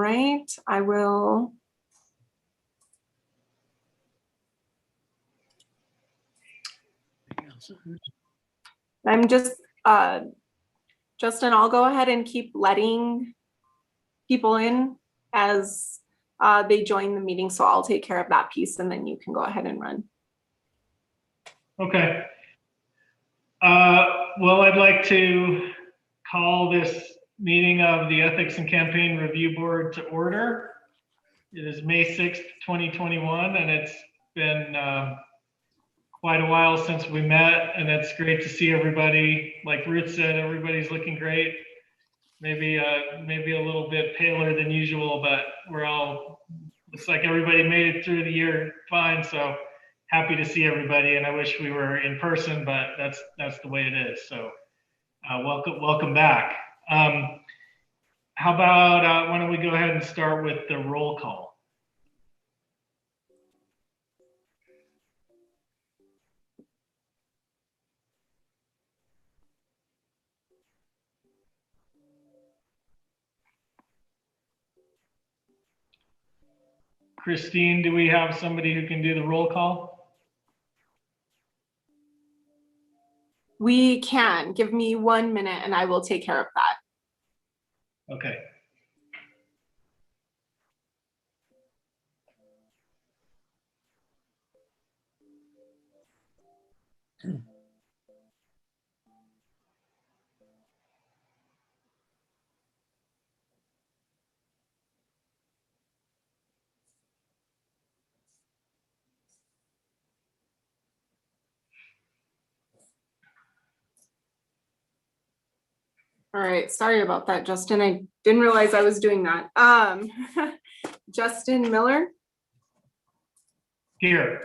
right, I will. I'm just, Justin, I'll go ahead and keep letting people in as they join the meeting. So I'll take care of that piece and then you can go ahead and run. Okay. Well, I'd like to call this meeting of the Ethics and Campaign Review Board to order. It is May 6th, 2021, and it's been quite a while since we met, and it's great to see everybody. Like Ruth said, everybody's looking great. Maybe a little bit paler than usual, but we're all, looks like everybody made it through the year fine. So happy to see everybody, and I wish we were in person, but that's the way it is. So welcome back. How about why don't we go ahead and start with the roll call? Christine, do we have somebody who can do the roll call? We can. Give me 1 minute and I will take care of that. Okay. All right, sorry about that, Justin. I didn't realize I was doing that. Justin Miller. Here.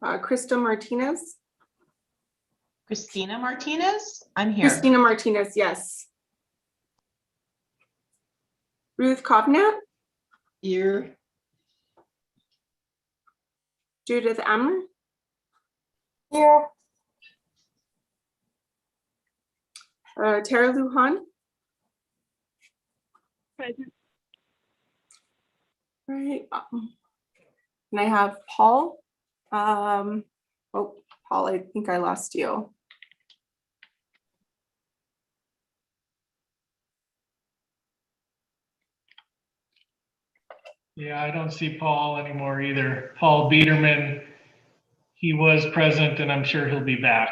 Krista Martinez. Christina Martinez, I'm here. Christina Martinez, yes. Ruth Kovnat. Here. Judith Amler. Here. Tara Lujan. Present. All right. And I have Paul. Oh, Paul, I think I lost you. Yeah, I don't see Paul anymore either. Paul Biederman, he was present and I'm sure he'll be back.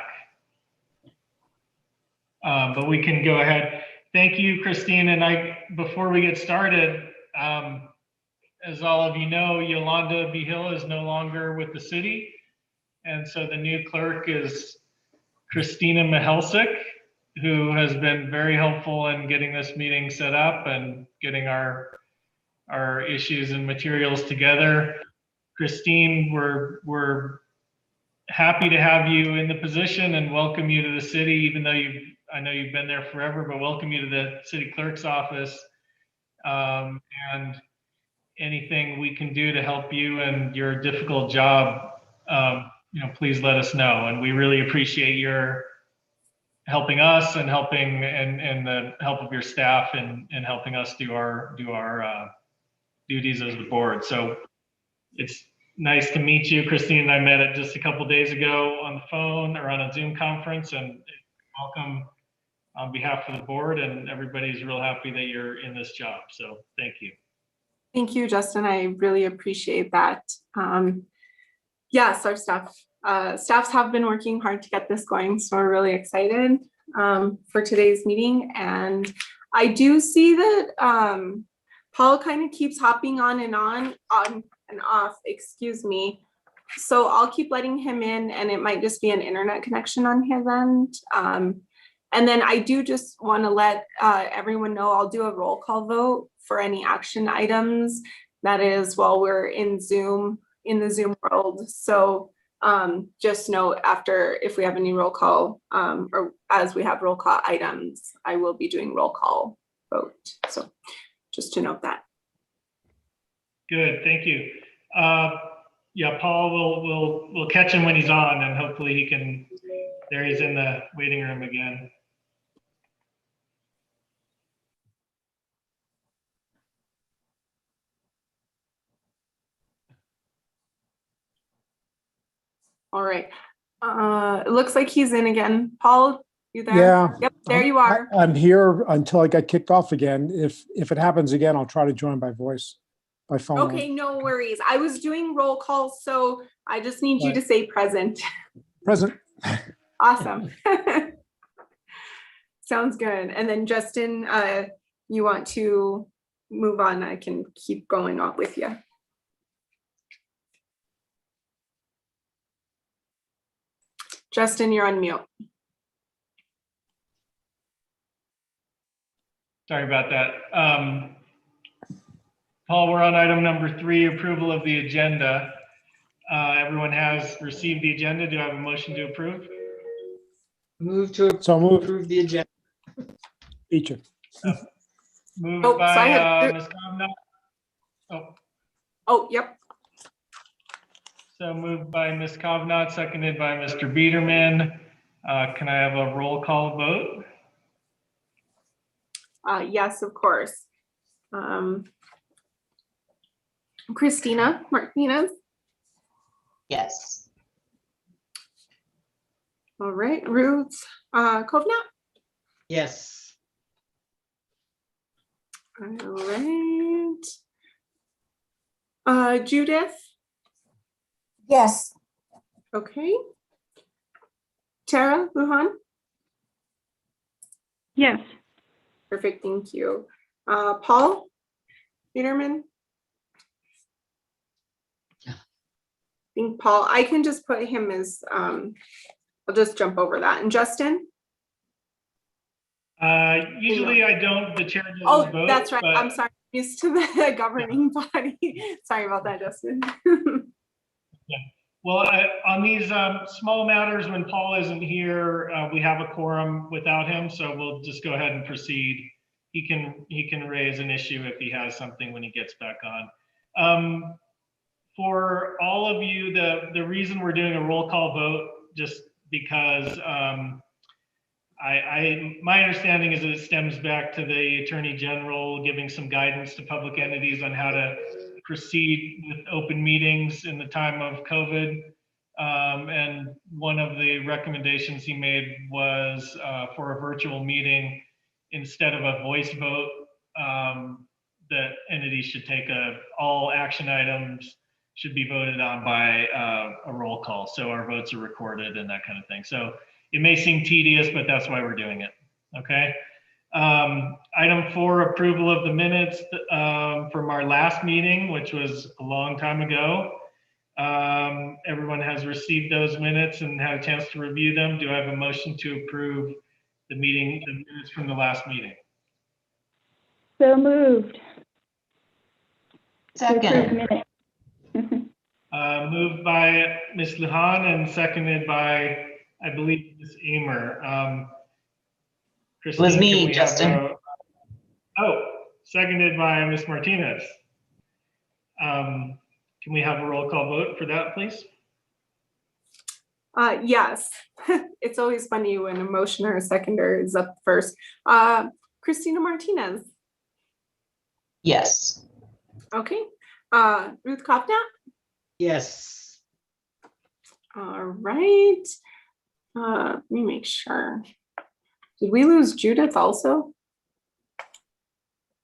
But we can go ahead. Thank you, Christine. And before we get started, as all of you know, Yolanda Behill is no longer with the city. And so the new clerk is Christina Mihelsic, who has been very helpful in getting this meeting set up and getting our issues and materials together. Christine, we're happy to have you in the position and welcome you to the city, even though I know you've been there forever, but welcome you to the city clerk's office. And anything we can do to help you and your difficult job, please let us know. And we really appreciate your helping us and helping and the help of your staff and helping us do our duties as the board. So it's nice to meet you. Christine and I met it just a couple of days ago on the phone or on a Zoom conference, and welcome on behalf of the board, and everybody's real happy that you're in this job. So thank you. Thank you, Justin. I really appreciate that. Yes, our staffs have been working hard to get this going, so we're really excited for today's meeting. And I do see that Paul kind of keeps hopping on and off, excuse me. So I'll keep letting him in, and it might just be an internet connection on his end. And then I do just want to let everyone know I'll do a roll call vote for any action items. That is while we're in the Zoom world. So just note after, if we have any roll call or as we have roll call items, I will be doing roll call vote. So just to note that. Good, thank you. Yeah, Paul, we'll catch him when he's on, and hopefully he can. There he's in the waiting room again. All right. It looks like he's in again. Paul, you there? Yeah. Yep, there you are. I'm here until I get kicked off again. If it happens again, I'll try to join by voice, by phone. Okay, no worries. I was doing roll calls, so I just need you to say present. Present. Awesome. Sounds good. And then Justin, you want to move on? I can keep going on with you. Justin, you're on mute. Sorry about that. Paul, we're on item number 3, approval of the agenda. Everyone has received the agenda. Do I have a motion to approve? Move to So moved. approve the agenda. Feature. Moved Oh, so I by had- Ms. Kovnat. Oh, Oh, yep. so moved by Ms. Kovnat, seconded by Mr. Biederman. Can I have a roll call vote? Yes, of course. Christina Martinez. Yes. All right. Ruth Kovnat. Yes. All right. Judith. Yes. Okay. Tara Lujan. Yes. Perfect. Thank you. Paul Peterman. I think Paul, I can just put him as, I'll just jump over that. And Justin? Usually I don't, the chair doesn't Oh, vote. that's right. but- I'm sorry. Used to the governing body. Sorry about that, Justin. Well, on these small matters, when Paul isn't here, we have a quorum without him, so we'll just go ahead and proceed. He can raise an issue if he has something when he gets back on. For all of you, the reason we're doing a roll call vote, just because my understanding is that it stems back to the Attorney General giving some guidance to public entities on how to proceed with open meetings in the time of COVID. And one of the recommendations he made was for a virtual meeting, instead of a voice vote, that entities should take all action items should be voted on by a roll call. So our votes are recorded and that kind of thing. So it may seem tedious, but that's why we're doing it. Okay. Item 4, approval of the minutes from our last meeting, which was a long time ago. Everyone has received those minutes and had a chance to review them. Do I have a motion to approve the minutes from the last meeting? So moved. To approve Second. minutes. Moved by Ms. Lujan and seconded by, I believe, Ms. Amer. Christine, Was me, can we have Justin. seconded by Ms. Martinez. Can we have a roll call vote for that, please? Yes, it's always funny when a motion or a seconder is up first. Christina Martinez. Yes. Okay. Ruth Kovnat. Yes. All right. Let me make sure. Did we lose Judith also?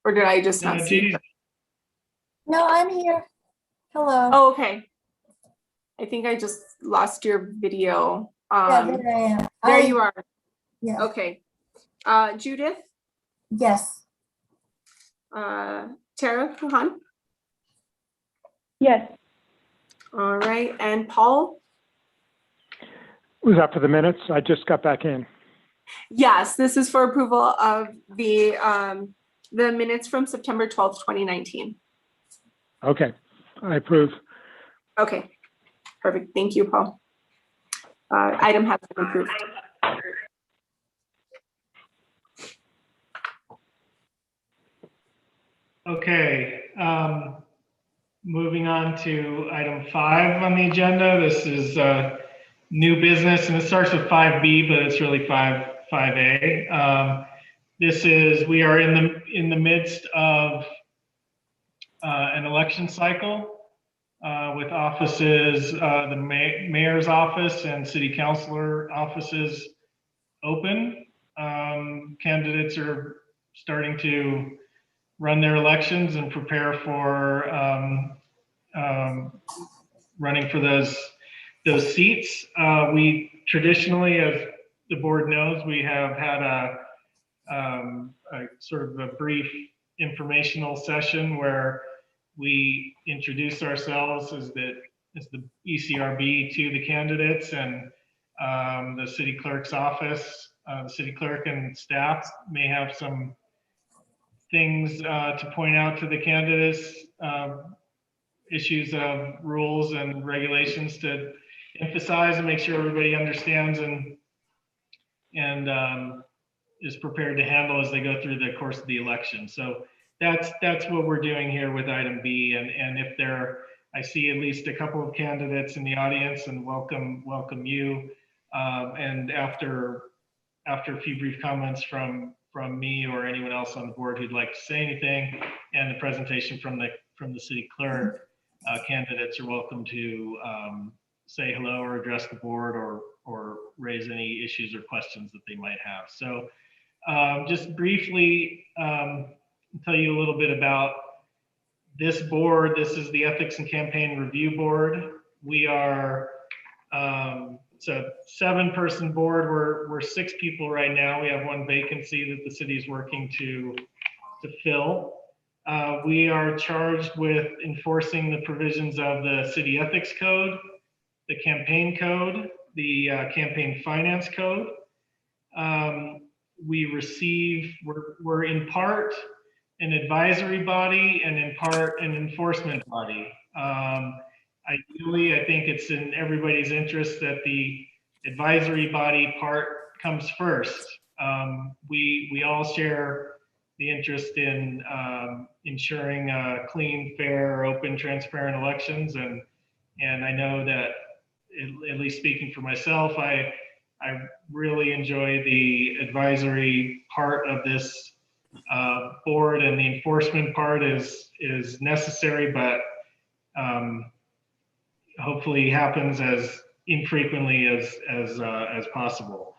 Or did I just not see? Judy's- No, I'm here. Hello. Oh, okay. I think I just lost your video. Yeah, there I am. There you are. Yeah. Okay. Judith, Yes. Tara Lujan. Yes. All right. And Paul? Was that for the minutes? I just got back in. Yes, this is for approval of the minutes from September 12th, 2019. Okay, I approve. Okay, perfect. Thank you, Paul. Item has been approved. Okay, moving on to item 5 on the agenda. This is new business, and it starts with 5B, but it's really 5A. We are in the midst of an election cycle, with offices, the mayor's office and city councilor offices open. Candidates are starting to run their elections and prepare for running for those seats. We traditionally, as the board knows, we have had a sort of a brief informational session where we introduce ourselves as the ECRB to the candidates, and the city clerk's office, the city clerk and staff may have some things to point out to the candidates, issues of rules and regulations to emphasize and make sure everybody understands and is prepared to handle as they go through the course of the election. So that's what we're doing here with item B. And if I see at least a couple of candidates in the audience, and welcome you. And after a few brief comments from me or anyone else on the board who'd like to say anything, and the presentation from the city clerk, candidates are welcome to say hello or address the board or raise any issues or questions that they might have. So just briefly tell you a little bit about this board. This is the Ethics and Campaign Review Board. We are it's a 7-person board. We're 6 people right now. We have 1 vacancy that the city is working to fill. We are charged with enforcing the provisions of the City Ethics Code, the Campaign Code, the Campaign Finance Code. We're in part an advisory body and in part an enforcement body. Ideally, I think it's in everybody's interest that the advisory body part comes first. We all share the interest in ensuring clean, fair, open, transparent elections, and I know that, at least speaking for myself, I really enjoy the advisory part of this board, and the enforcement part is necessary, but hopefully happens as infrequently as possible.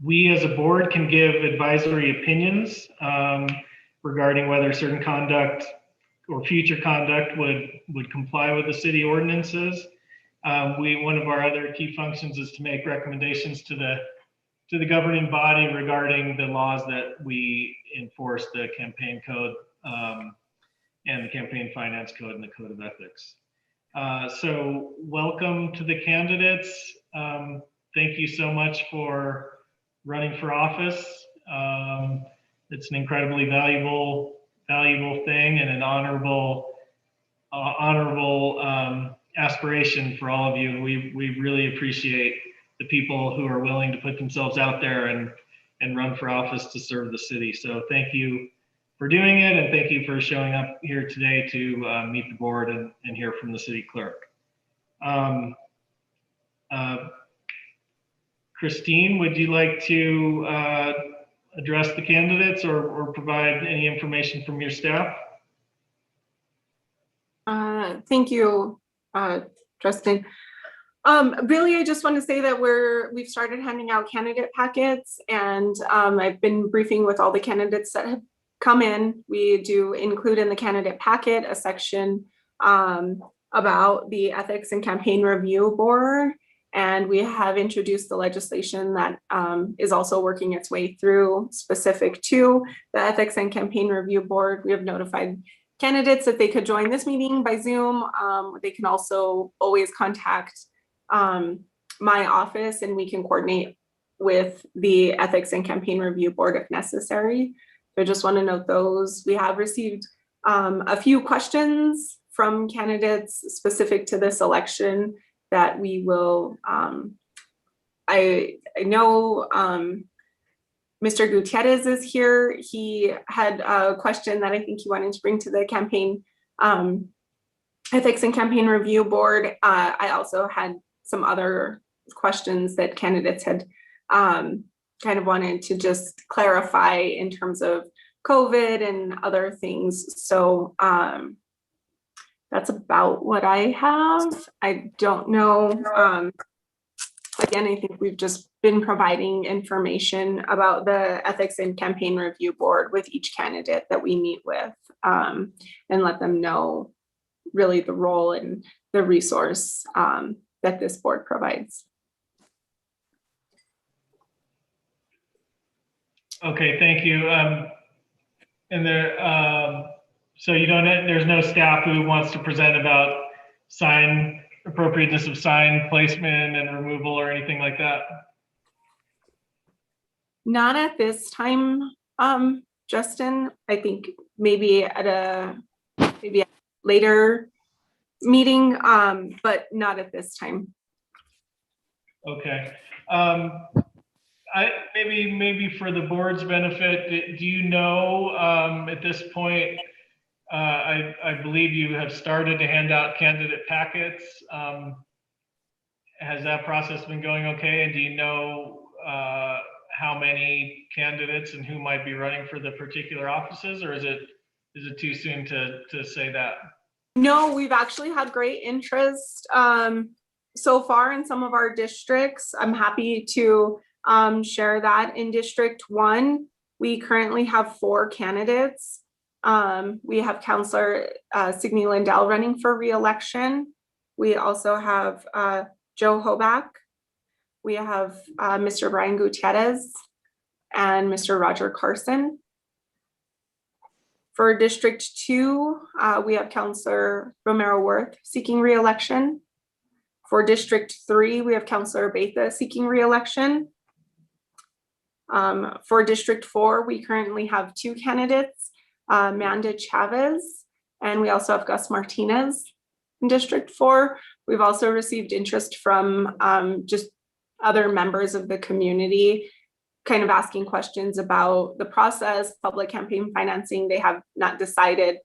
We as a board can give advisory opinions regarding whether certain conduct or future conduct would comply with the city ordinances. One of our other key functions is to make recommendations to the governing body regarding the laws that we enforce, the campaign code and the campaign finance code and the code of ethics. So welcome to the candidates. Thank you so much for running for office. It's an incredibly valuable thing and an honorable aspiration for all of you. We really appreciate the people who are willing to put themselves out there and run for office to serve the city. So thank you for doing it, and thank you for showing up here today to meet the board and hear from the city clerk. Christine, would you like to address the candidates or provide any information from your staff? Thank you, Justin. Really, I just want to say that we've started handing out candidate packets, and I've been briefing with all the candidates that have come in. We do include in the candidate packet a section about the Ethics and Campaign Review Board, and we have introduced the legislation that is also working its way through specific to the Ethics and Campaign Review Board. We have notified candidates that they could join this meeting by Zoom. They can also always contact my office, and we can coordinate with the Ethics and Campaign Review Board if necessary. I just want to note those. We have received a few questions from candidates specific to this election that we will, I know Mr. Gutierrez is here. He had a question that I think he wanted to bring to the campaign Ethics and Campaign Review Board. I also had some other questions that candidates had kind of wanted to just clarify in terms of COVID and other things. So that's about what I have. I don't know. Again, I think we've just been providing information about the Ethics and Campaign Review Board with each candidate that we meet with, and let them know really the role and the resource that this board provides. Okay, thank you. And there, so you don't, there's no staff who wants to present about appropriateness of sign placement and removal or anything like that? Not at this time, Justin. I think maybe at a later meeting, but not at this time. Okay. Maybe for the board's benefit, do you know at this point, I believe you have started to hand out candidate packets. Has that process been going okay? And do you know how many candidates and who might be running for the particular offices, or is it too soon to say that? No, we've actually had great interest so far in some of our districts. I'm happy to share that in District 1. We currently have 4 candidates. We have Councillor Signe Lindell running for re-election. We also have Joe Hoback. We have Mr. Brian Gutierrez and Mr. Roger Carson. For District 2, we have Councillor Romero Worth seeking re-election. For District 3, we have Councillor Betha seeking re-election. For District 4, we currently have 2 candidates, Amanda Chavez, and we also have Gus Martinez in District 4. We've also received interest from just other members of the community, kind of asking questions about the process, public campaign financing. They have not decided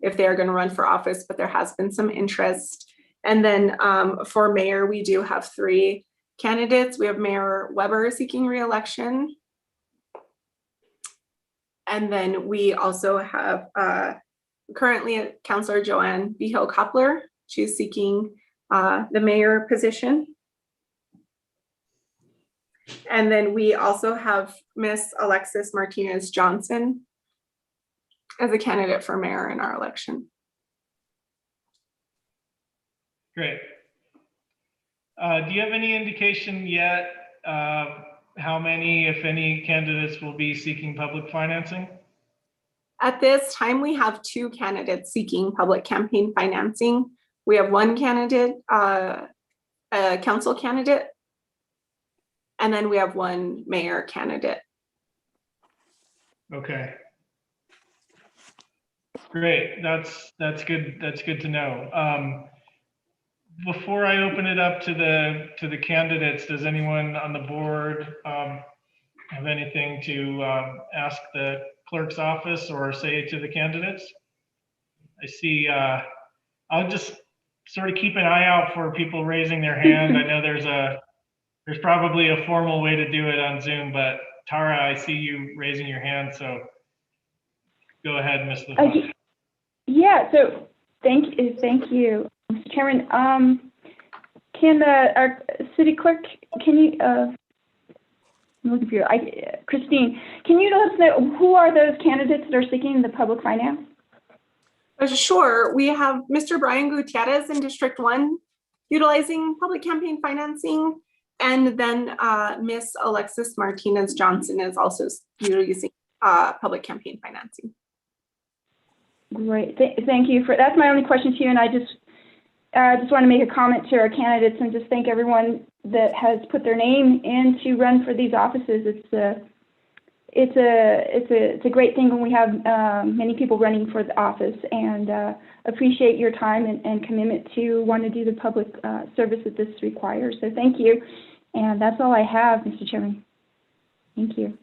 if they are going to run for office, but there has been some interest. And then for mayor, we do have 3 candidates. We have Mayor Weber seeking re-election. And then we also have currently Councillor Joanne Behill Koppler. She's seeking the mayor position. And then we also have Miss Alexis Martinez Johnson as a candidate for mayor in our election. Great. Do you have any indication yet how many, if any, candidates will be seeking public financing? At this time, we have 2 candidates seeking public campaign financing. We have 1 candidate, a council candidate, and then we have 1 mayor candidate. Okay. Great. That's good. That's good to know. Before I open it up to the candidates, does anyone on the board have anything to ask the clerk's office or say to the candidates? I see. I'll just sort of keep an eye out for people raising their hand. I know there's probably a formal way to do it on Zoom, but Tara, I see you raising your hand, so go ahead, Ms. LaFont. Yeah, so thank you, Mr. Chairman. Can our city clerk, can you, I'm looking for you, Christine, can you let us know who are those candidates that are seeking the public finance? Sure, we have Mr. Brian Gutierrez in District 1 utilizing public campaign financing, and then Miss Alexis Martinez Johnson is also using public campaign financing. Great, thank you for, that's my only question to you, and I just want to make a comment to our candidates and just thank everyone that has put their name in to run for these offices. It's a great thing when we have many people running for the office, and appreciate your time and commitment to want to do the public service that this requires. So thank you, and that's all I have, Mr. Chairman. Thank you.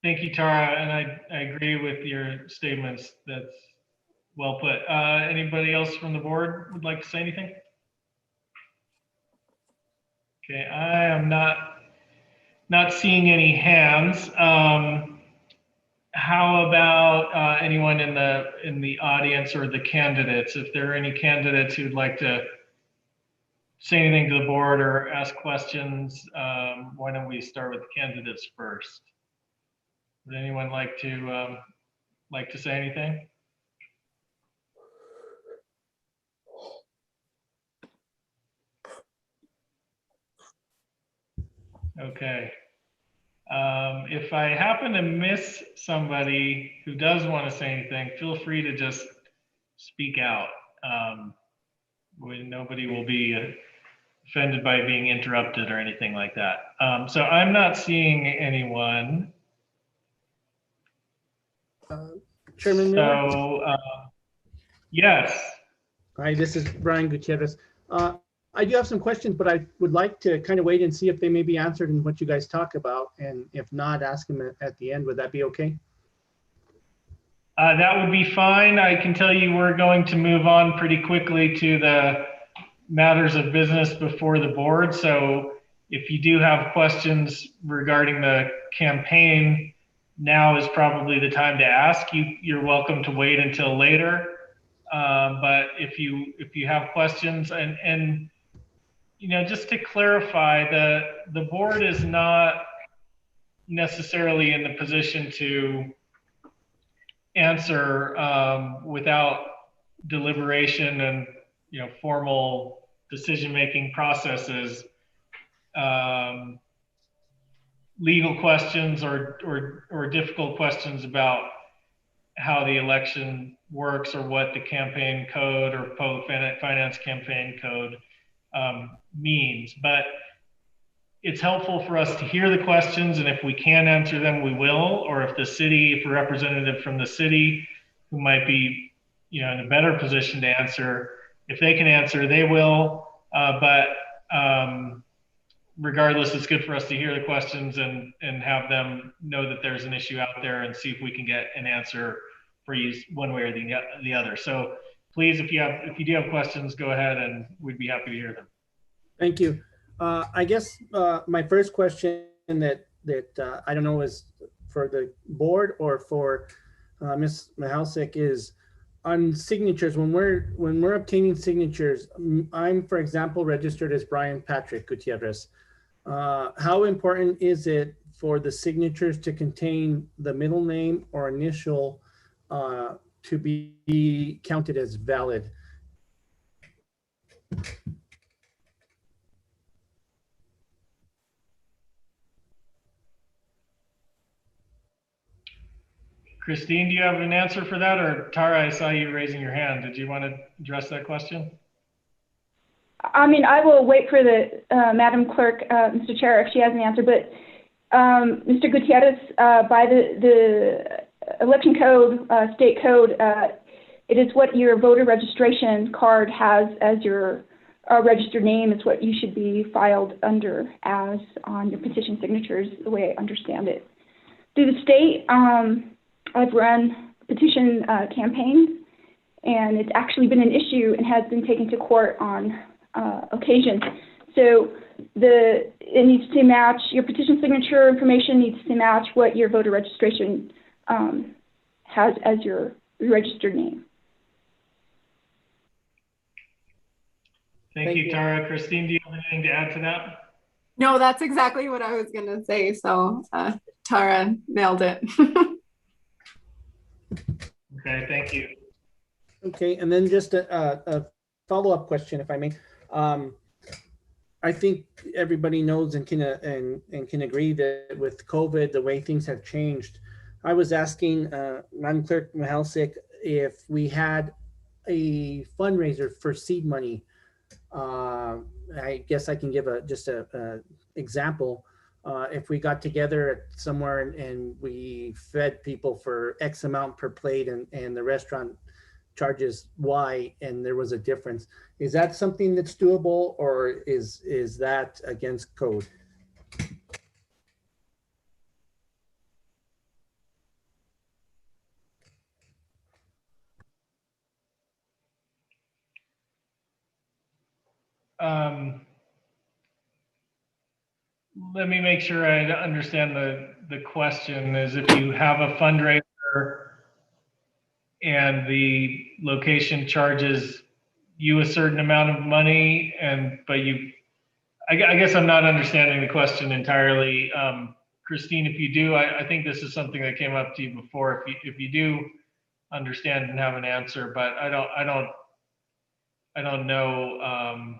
Thank you, Tara, and I agree with your statements. That's well put. Anybody else from the board would like to say anything? Okay, I am not seeing any hands. how about anyone in the audience or the candidates? If there are any candidates who'd like to say anything to the board or ask questions, why don't we start with the candidates first? Would anyone like to say anything? Okay. If I happen to miss somebody who does want to say anything, feel free to just speak out. Nobody will be offended by being interrupted or anything like that. So I'm not seeing anyone. Chairman Miller? So, yes. Hi, this is Brian Gutierrez. I do have some questions, but I would like to kind of wait and see if they may be answered in what you guys talk about. And if not, ask them at the end. Would that be okay? That would be fine. I can tell you we're going to move on pretty quickly to the matters of business before the board. So if you do have questions regarding the campaign, now is probably the time to ask. You're welcome to wait until later. But if you have questions, and you know, just to clarify, the board is not necessarily in the position to answer without deliberation and, you know, formal decision-making processes, legal questions or difficult questions about how the election works or what the campaign code or finance campaign code means. But it's helpful for us to hear the questions, and if we can answer them, we will. Or if if a representative from the city who might be, you know, in a better position to answer, if they can answer, they will. But regardless, it's good for us to hear the questions and have them know that there's an issue out there and see if we can get an answer for you one way or the other. So please, if you do have questions, go ahead and we'd be happy to hear them. Thank you. I guess my first question that I don't know is for the board or for Ms. Mihalcik is on signatures. When we're obtaining signatures, I'm, for example, registered as Brian Patrick Gutierrez. How important is it for the signatures to contain the middle name or initial to be counted as valid? Christine, do you have an answer for that? Or Tara, I saw you raising your hand. Did you want to address that question? I mean, I will wait for the Madam Clerk, Mr. Chair, if she has an answer. But Mr. Gutierrez, by the election code, state code, it is what your voter registration card has as your registered name is what you should be filed under as on your petition signatures, the way I understand it. Through the state, I've run petition campaigns, and it's actually been an issue and has been taken to court on occasion. So it needs to match, your petition signature information needs to match what your voter registration has as your registered name. Thank you, Tara. Christine, do you have anything to add to that? No, that's exactly what I was going to say. So Tara nailed it. Okay, thank you. Okay, and then just a follow-up question, if I may. I think everybody knows and can agree that with COVID, the way things have changed. I was asking Madam Clerk Mihalcik if we had a fundraiser for seed money. I guess I can give just a example. If we got together somewhere and we fed people for X amount per plate and the restaurant charges Y and there was a difference, is that something that's doable, or is that against code? Let me make sure I understand the question. Is if you have a fundraiser and the location charges you a certain amount of money, but I guess I'm not understanding the question entirely. Christine, if you do, I think this is something that came up to you before. If you do understand and have an answer, but I don't know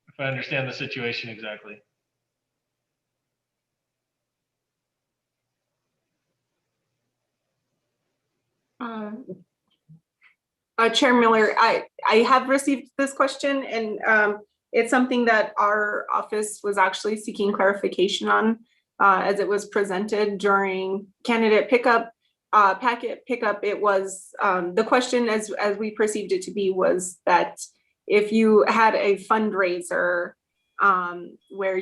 if I understand the situation exactly. Chair Miller, I have received this question, and it's something that our office was actually seeking clarification on as it was presented during candidate pickup, packet pickup. It was the question as we perceived it to be was that if you had a fundraiser where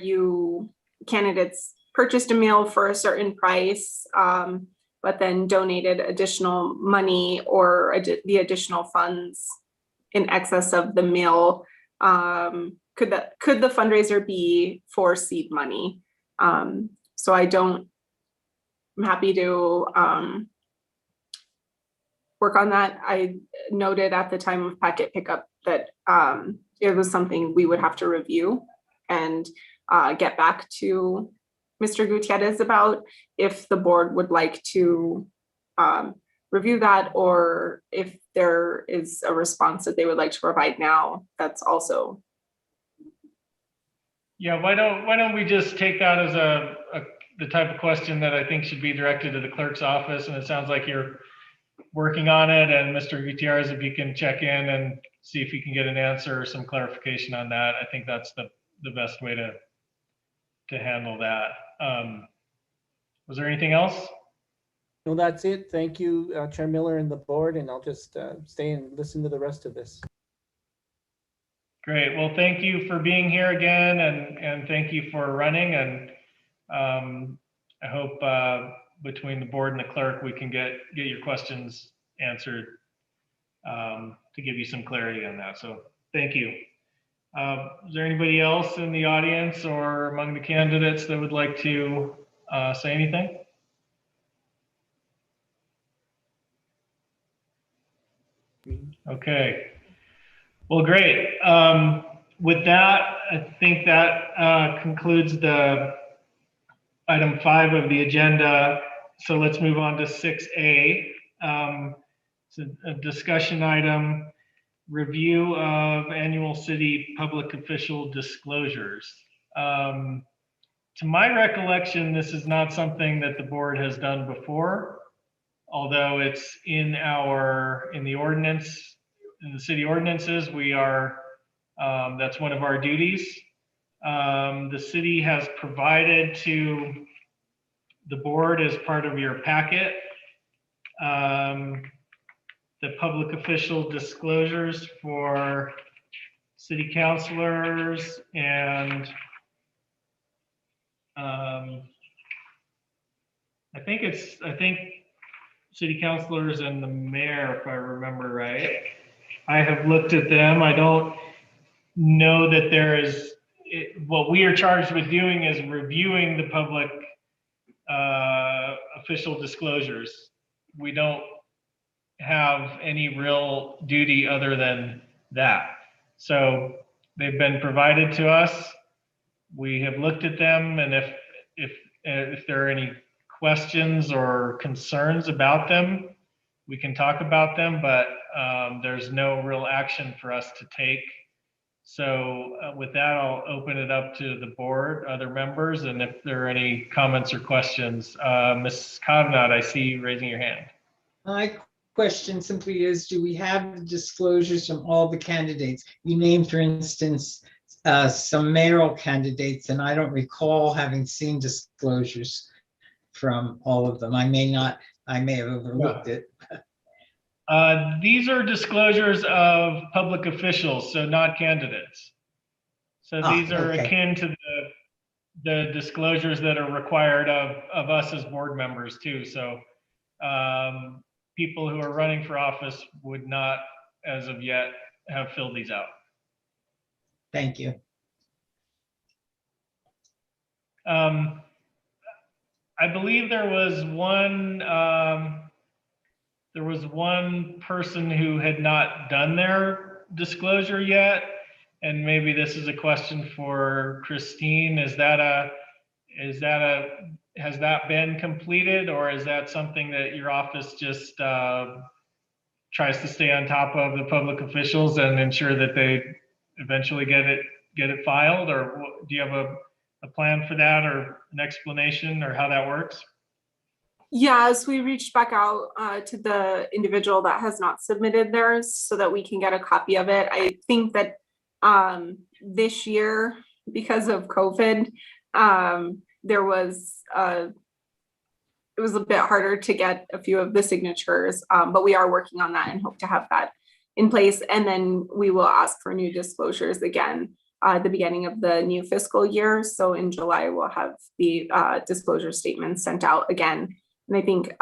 candidates purchased a meal for a certain price, but then donated additional money or the additional funds in excess of the meal, could the fundraiser be for seed money? So I'm happy to work on that. I noted at the time of packet pickup that it was something we would have to review and get back to Mr. Gutierrez about if the board would like to review that, or if there is a response that they would like to provide now. That's also. Yeah, why don't we just take that as the type of question that I think should be directed to the clerk's office, and it sounds like you're working on it, and Mr. Gutierrez, if you can check in and see if you can get an answer or some clarification on that, I think that's the best way to handle that. Was there anything else? No, that's it. Thank you, Chair Miller and the board, and I'll just stay and listen to the rest of this. Great. Well, thank you for being here again, and thank you for running. And I hope between the board and the clerk, we can get your questions answered to give you some clarity on that. So thank you. Is there anybody else in the audience or among the candidates that would like to say anything? Okay. Well, great. With that, I think that concludes the item 5 of the agenda. So let's move on to 6A. It's a discussion item, review of annual city public official disclosures. To my recollection, this is not something that the board has done before, although it's in the ordinance, in the city ordinances, we are, that's one of our duties. The city has provided to the board as part of your packet the public official disclosures for city councilors and I think city councilors and the mayor, if I remember right. I have looked at them. I don't know that there is, what we are charged with doing is reviewing the public official disclosures. We don't have any real duty other than that. So they've been provided to us. We have looked at them, and if there are any questions or concerns about them, we can talk about them, but there's no real action for us to take. So with that, I'll open it up to the board, other members, and if there are any comments or questions. Ms. Kovnat, I see you raising your hand. My question simply is, do we have disclosures from all the candidates? You named, for instance, some mayoral candidates, and I don't recall having seen disclosures from all of them. I may have overlooked it. These are disclosures of public officials, so not candidates. So these are okay. akin to the disclosures that are required of us as board members too. So people who are running for office would not, as of yet, have filled these out. Thank you. I believe there was one there was one person who had not done their disclosure yet. And maybe this is a question for Christine. Has that been completed, or is that something that your office just tries to stay on top of the public officials and ensure that they eventually get it filed? Or do you have a plan for that, or an explanation, or how that works? Yes, we reached back out to the individual that has not submitted theirs so that we can get a copy of it. I think that this year, because of COVID, it was a bit harder to get a few of the signatures, but we are working on that and hope to have that in place. And then we will ask for new disclosures again at the beginning of the new fiscal year. So in July, we'll have the disclosure statements sent out again. And I think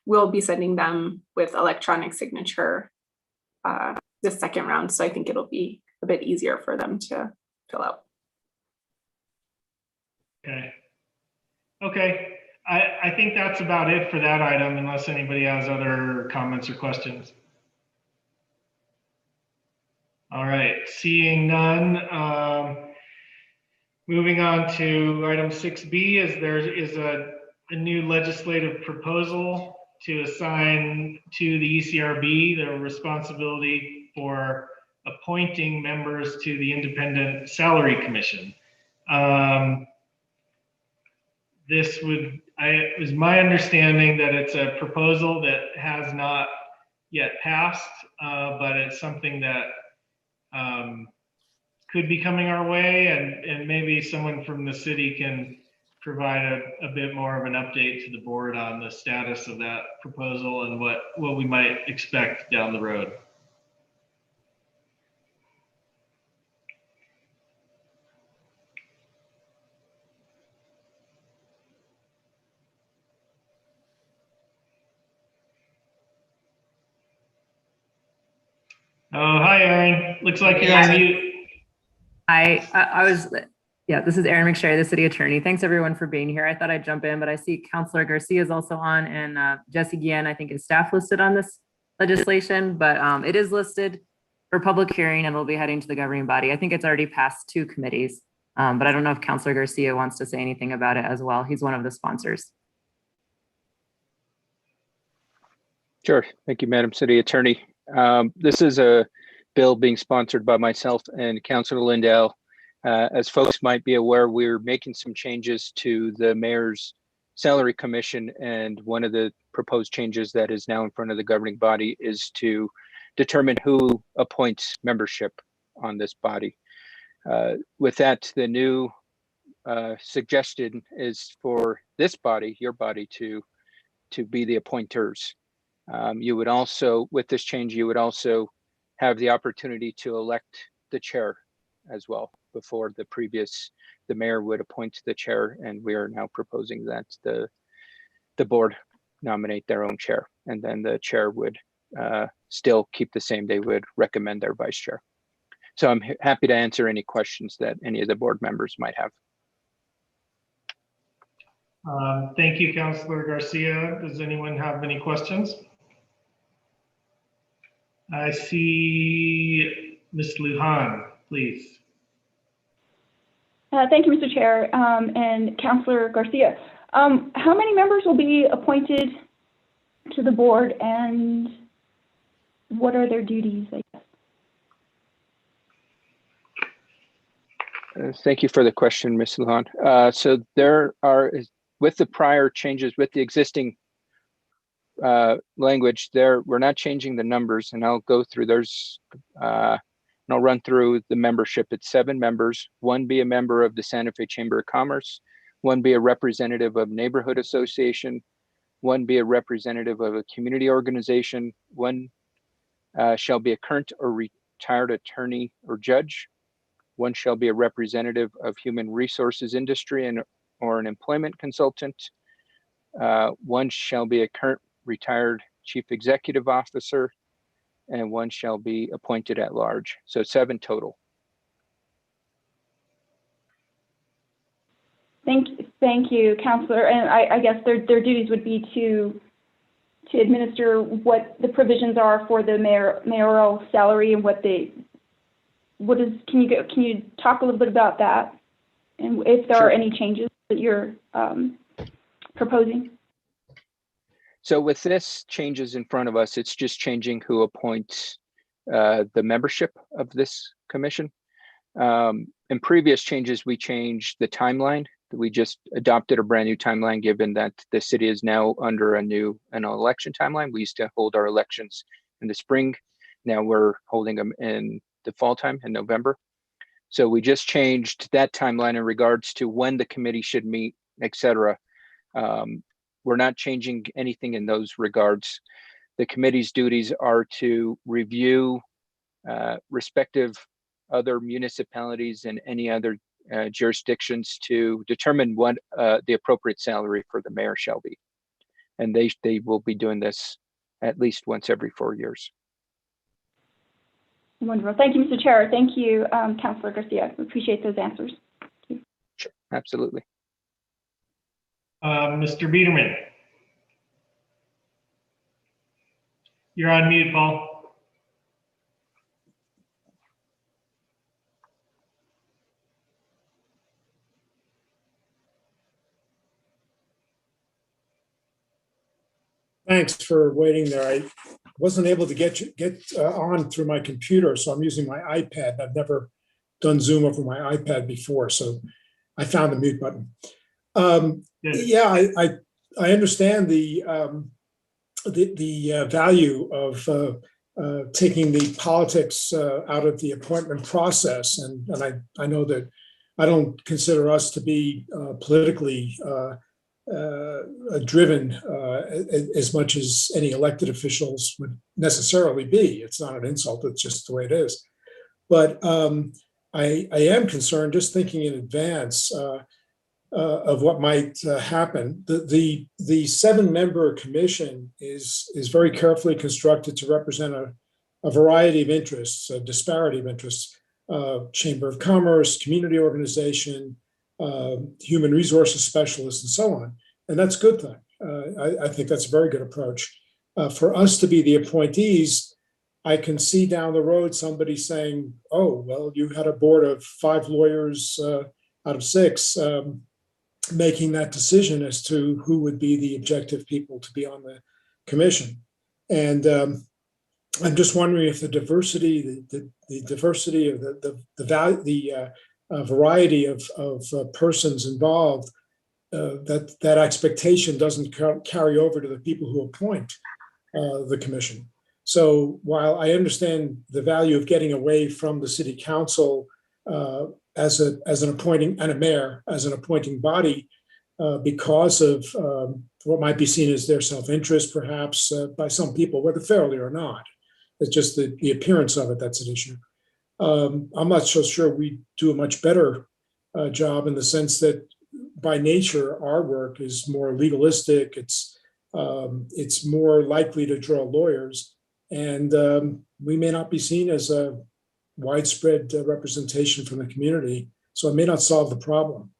we'll be sending them with electronic signature this second round. So I think it'll be a bit easier for them to fill out. Okay. I think that's about it for that item, unless anybody has other comments or questions. All right, seeing none. Moving on to item 6B, there is a new legislative proposal to assign to the Ecrb the responsibility for appointing members to the Independent Salary Commission. It was my understanding that it's a proposal that has not yet passed, but it's something that could be coming our way, and maybe someone from the city can provide a bit more of an update to the board on the status of that proposal and what we might expect down the road. Oh, hi, Erin. Looks like you're on mute. Yeah, this is Erin McSherry, the city attorney. Thanks everyone for being here. I thought I'd jump in, but I see Councilor Garcia is also on, and Jesse Guillen, I think, is staff listed on this legislation, but it is listed for public hearing and will be heading to the governing body. I think it's already passed 2 committees, but I don't know if Councilor Garcia wants to say anything about it as well. He's one of the sponsors. Sure. Thank you, Madam City Attorney. This is a bill being sponsored by myself and Councilor Lindell. As folks might be aware, we're making some changes to the mayor's salary commission, and one of the proposed changes that is now in front of the governing body is to determine who appoints membership on this body. With that, the new suggestion is for this body, your body, to be the appointers. You would also, with this change, you would also have the opportunity to elect the chair as well. Before the mayor would appoint the chair, and we are now proposing that the board nominate their own chair, and then the chair would still keep the same. They would recommend their vice chair. So I'm happy to answer any questions that any of the board members might have. Thank you, Councilor Garcia. Does anyone have any questions? I see Ms. Lujan, please. Thank you, Mr. Chair, and Councilor Garcia. How many members will be appointed to the board, and what are their duties, I guess? Thank you for the question, Ms. Lujan. So there are, with the prior changes, with the existing language there, we're not changing the numbers, and I'll go through those. And I'll run through the membership. It's 7 members. 1 be a member of the Santa Fe Chamber of Commerce. 1 be a representative of neighborhood association. 1 be a representative of a community organization. 1 shall be a current or retired attorney or judge. 1 shall be a representative of human resources industry or an employment consultant. 1 shall be a current retired chief executive officer, and 1 shall be appointed at large. So 7 total. Thank you, Councilor. And I guess their duties would be to to administer what the provisions are for the mayoral salary and can you talk a little bit about that? And if there are any changes that you're proposing? So with this changes in front of us, it's just changing who appoints the membership of this commission. In previous changes, we changed the timeline. We just adopted a brand new timeline, given that the city is now under an election timeline. We used to hold our elections in the spring. Now we're holding them in the fall time in November. So we just changed that timeline in regards to when the committee should meet, et cetera. We're not changing anything in those regards. The committee's duties are to review respective other municipalities and any other jurisdictions to determine what the appropriate salary for the mayor shall be. And they will be doing this at least once every 4 years. Wonderful. Thank you, Mr. Chair. Thank you, Councilor Garcia. We appreciate those answers. Sure, absolutely. Mr. Biederman. You're on mute, Paul. Thanks for waiting there. I wasn't able to get on through my computer, so I'm using my iPad. I've never done Zoom over my iPad before, so I found the mute button. Yeah, I understand the value of taking the politics out of the appointment process, and I know that I don't consider us to be politically driven as much as any elected officials would necessarily be. It's not an insult, it's just the way it is. But I am concerned, just thinking in advance of what might happen. The 7-member commission is very carefully constructed to represent a variety of interests, a disparity of interests, Chamber of Commerce, community organization, human resources specialists, and so on. And that's a good thing. I think that's a very good approach. For us to be the appointees, I can see down the road somebody saying, oh, well, you had a board of 5 lawyers out of 6 making that decision as to who would be the objective people to be on the commission. And I'm just wondering if the diversity, the diversity of the value, the variety of persons involved, that expectation doesn't carry over to the people who appoint the commission. So while I understand the value of getting away from the city council as an appointing, and a mayor as an appointing body, because of what might be seen as their self-interest, perhaps by some people, whether fairly or not. It's just the appearance of it that's an issue. I'm not so sure we do a much better job, in the sense that by nature our work is more legalistic. It's more likely to draw lawyers, and we may not be seen as a widespread representation from the community. So it may not solve the problem.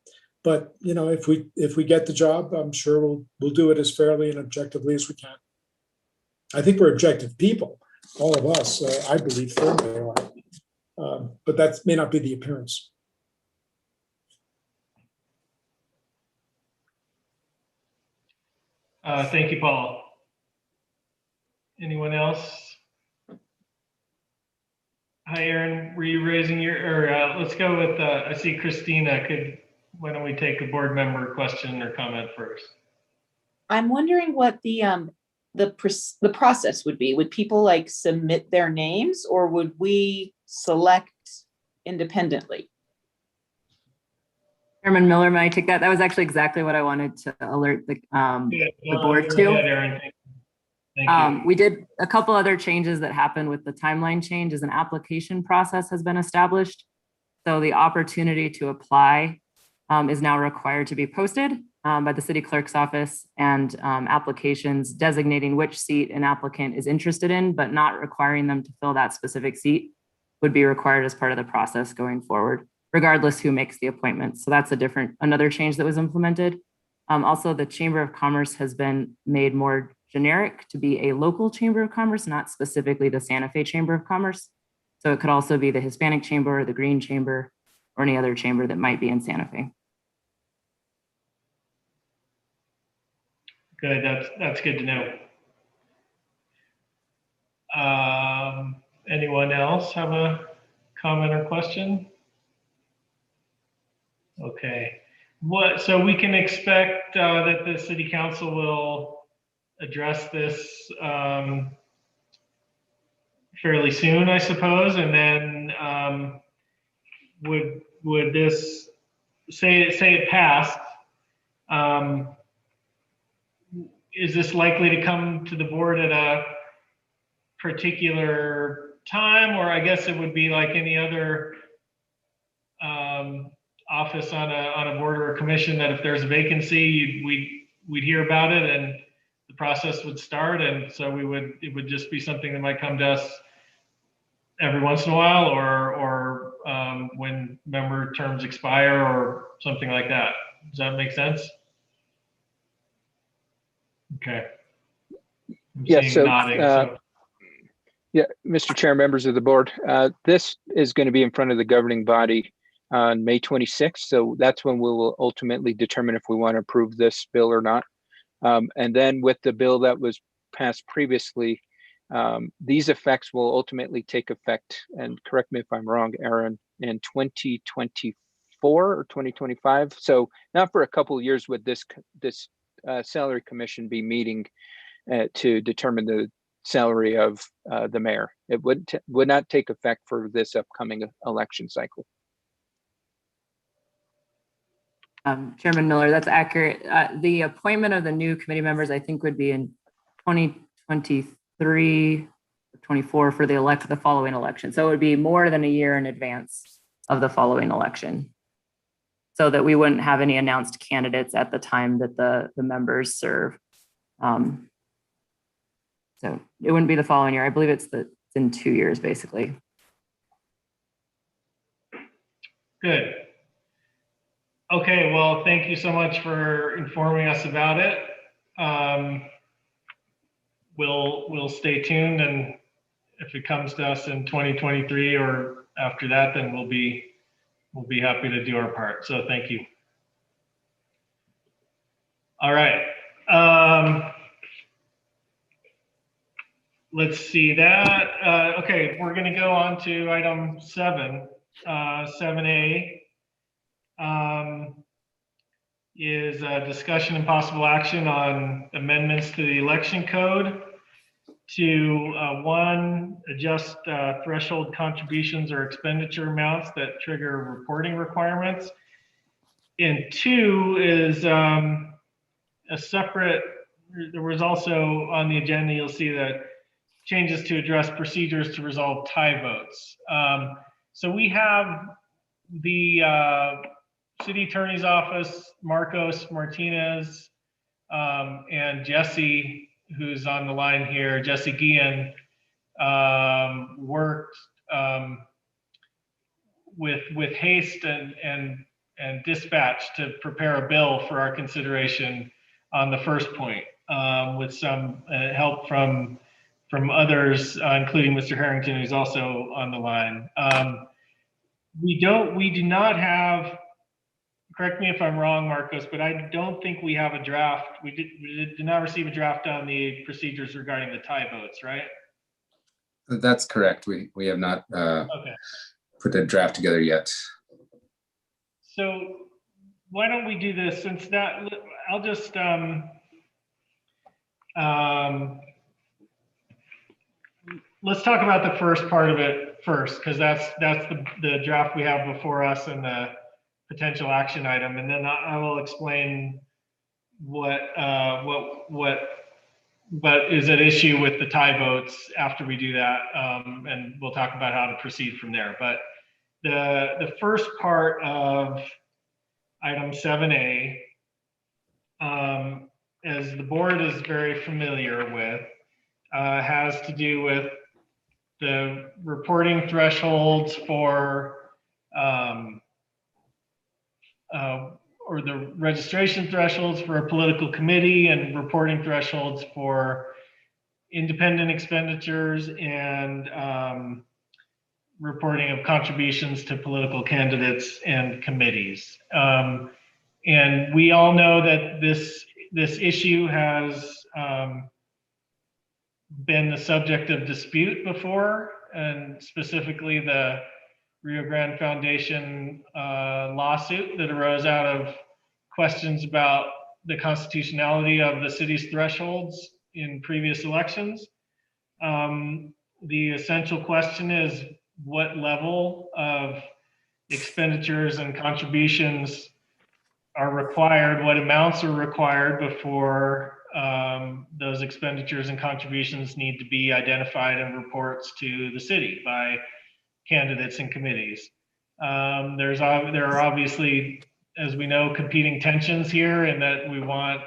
But if we get the job, I'm sure we'll do it as fairly and objectively as we can. I think we're objective people, all of us. I believe firmly are, but that may not be the appearance. Thank you, Paul. Anyone else? Hi, Aaron. Were you raising let's go with, I see Christina. Why don't we take a board member question or comment first? I'm wondering what the process would be. Would people submit their names, or would we select independently? Chairman Miller, may I take that? That was actually exactly what I wanted to alert the board to. Ahead, Aaron. Thank you. We did a couple other changes that happened with the timeline change. As an application process has been established. So the opportunity to apply is now required to be posted by the city clerk's office, and applications designating which seat an applicant is interested in, but not requiring them to fill that specific seat, would be required as part of the process going forward, regardless who makes the appointment. So that's another change that was implemented. Also, the Chamber of Commerce has been made more generic to be a local chamber of commerce, not specifically the Santa Fe Chamber of Commerce. So it could also be the Hispanic Chamber or the Green Chamber or any other chamber that might be in Santa Fe. Good, that's good to know. Anyone else have a comment or question? Okay, so we can expect that the city council will address this fairly soon, I suppose, and then would this say it passed? Is this likely to come to the board at a particular time, or I guess it would be like any other office on a board or a commission, that if there's a vacancy, we'd hear about it and the process would start, and so it would just be something that might come to us every once in a while, or when member terms expire or something like that. Does that make sense? Okay. I'm Yeah, seeing so, nodding, so. Yeah, Mr. Chair, members of the board, this is going to be in front of the governing body on May 26th. So that's when we will ultimately determine if we want to approve this bill or not. And then with the bill that was passed previously, these effects will ultimately take effect, and correct me if I'm wrong, Aaron, in 2024 or 2025. So not for a couple of years would this salary commission be meeting to determine the salary of the mayor. It would not take effect for this upcoming election cycle. Chairman Miller, that's accurate. The appointment of the new committee members, I think, would be in 2023, 24 for the following election. So it would be more than a year in advance of the following election, so that we wouldn't have any announced candidates at the time that the members serve. So it wouldn't be the following year. I believe it's in 2 years, basically. Good. Okay, well, thank you so much for informing us about it. We'll stay tuned, and if it comes to us in 2023 or after that, then we'll be happy to do our part. So thank you. All right. Let's see that. Okay, we're going to go on to item 7A. Is a discussion and possible action on amendments to the election code to one, adjust threshold contributions or expenditure amounts that trigger reporting requirements. And two is a separate, there was also on the agenda, you'll see that changes to address procedures to resolve tie votes. So we have the City Attorney's Office, Marcos Martinez, and Jesse, who's on the line here, Jesse Guillen, worked with haste and dispatch to prepare a bill for our consideration on the first point, with some help from others, including Mr. Harrington, who's also on the line. We do not have, correct me if I'm wrong, Marcos, but I don't think we have a draft. We did not receive a draft on the procedures regarding the tie votes, right? That's correct. We have not Okay. put a draft together yet. So why don't we do this, since that, I'll just let's talk about the first part of it first, because that's the draft we have before us and the potential action item, and then I will explain what is at issue with the tie votes after we do that, and we'll talk about how to proceed from there. But the first part of item 7A, as the board is very familiar with, has to do with the reporting thresholds for or the registration thresholds for a political committee and reporting thresholds for independent expenditures and reporting of contributions to political candidates and committees. And we all know that this issue has been the subject of dispute before, and specifically the Rio Grande Foundation lawsuit that arose out of questions about the constitutionality of the city's thresholds in previous elections. The essential question is what level of expenditures and contributions are required, what amounts are required before those expenditures and contributions need to be identified in reports to the city by candidates and committees. There are obviously, as we know, competing tensions here, in that we want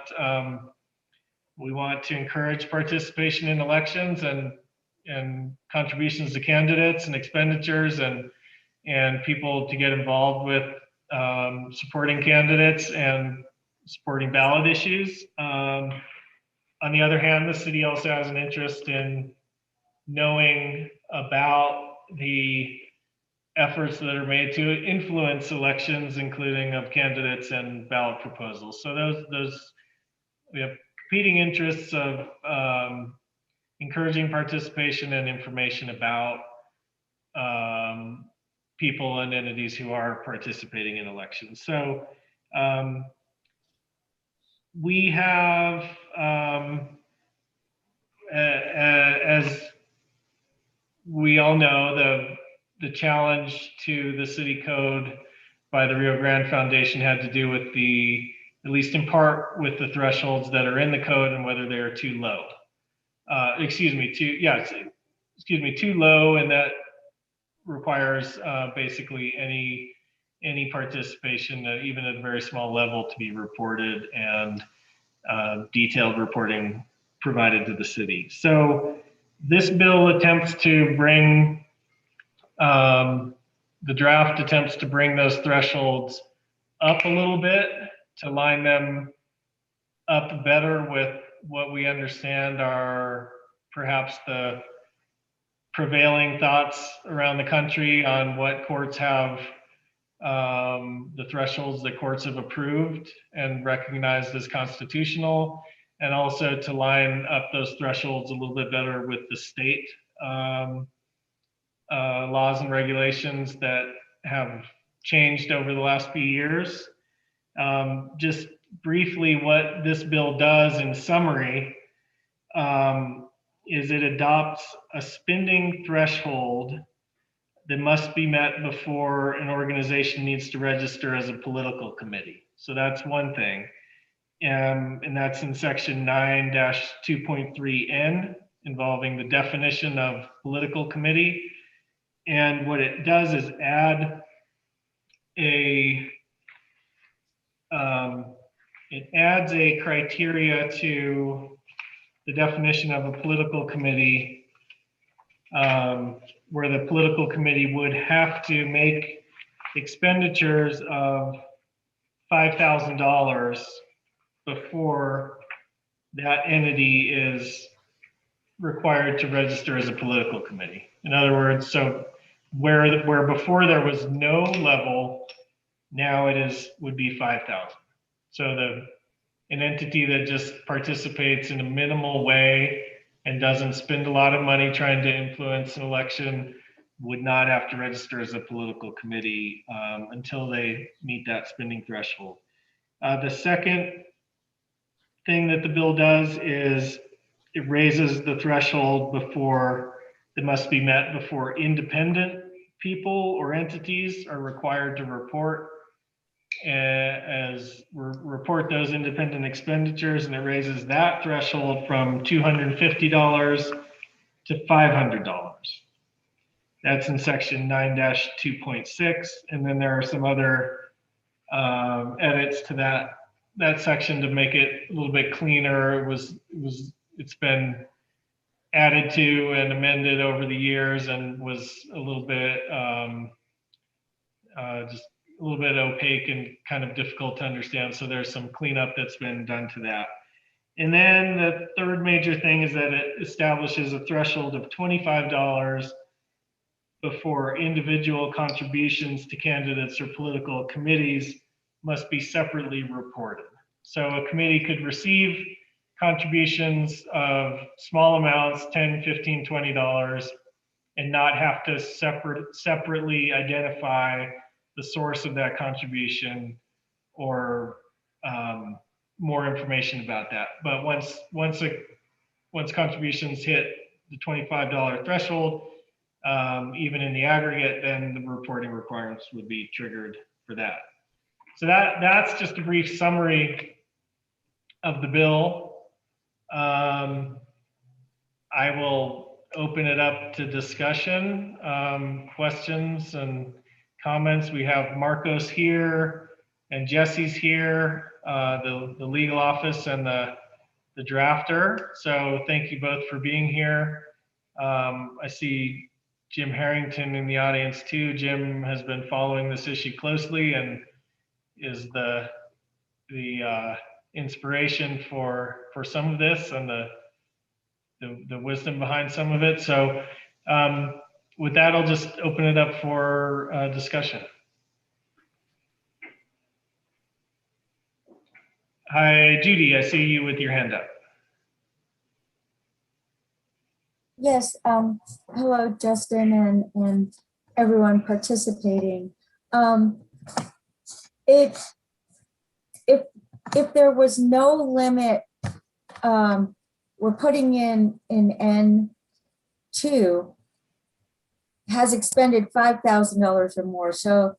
to encourage participation in elections and contributions to candidates and expenditures and people to get involved with supporting candidates and supporting ballot issues. On the other hand, the city also has an interest in knowing about the efforts that are made to influence elections, including of candidates and ballot proposals. So those we have competing interests of encouraging participation and information about people and entities who are participating in elections. So we have, as we all know, the challenge to the city code by the Rio Grande Foundation had to do with at least in part, with the thresholds that are in the code and whether they are too low. Too low, and that requires basically any participation, even at a very small level, to be reported and detailed reporting provided to the city. So this bill attempts to bring, the draft attempts to bring those thresholds up a little bit to line them up better with what we understand are perhaps the prevailing thoughts around the country on what courts have, the thresholds that courts have approved and recognized as constitutional, and also to line up those thresholds a little bit better with the state laws and regulations that have changed over the last few years. Just briefly, what this bill does in summary is it adopts a spending threshold that must be met before an organization needs to register as a political committee. So that's one thing. And that's in section 9-2.3N, involving the definition of political committee. And what it does is add it adds a criteria to the definition of a political committee, where the political committee would have to make expenditures of $5,000 before that entity is required to register as a political committee. In other words, so where before there was no level, now would be 5,000. So an entity that just participates in a minimal way and doesn't spend a lot of money trying to influence an election would not have to register as a political committee until they meet that spending threshold. The second thing that the bill does is it raises the threshold that must be met before independent people or entities are required to report those independent expenditures, and it raises that threshold from $250 to $500. That's in section 9-2.6, and then there are some other edits to that section to make it a little bit cleaner. It's been added to and amended over the years and was a little bit just little bit opaque and kind of difficult to understand. So there's some cleanup that's been done to that. And then the third major thing is that it establishes a threshold of $25 before individual contributions to candidates or political committees must be separately reported. So a committee could receive contributions of small amounts, $10, $15, $20, and not have to separately identify the source of that contribution or more information about that. But once contributions hit the $25 threshold, even in the aggregate, then the reporting requirements would be triggered for that. So that's just a brief summary of the bill. I will open it up to discussion, questions and comments. We have Marcos here and Jesse's here, the legal office and the drafter. So thank you both for being here. I see Jim Harrington in the audience too. Jim has been following this issue closely and is the inspiration for some of this and the wisdom behind some of it. So with that, I'll just open it up for discussion. Hi, Judy, I see you with your hand up. Yes, hello, Justin and everyone participating. If there was no limit, we're putting in N2 has expended $5,000 or more. So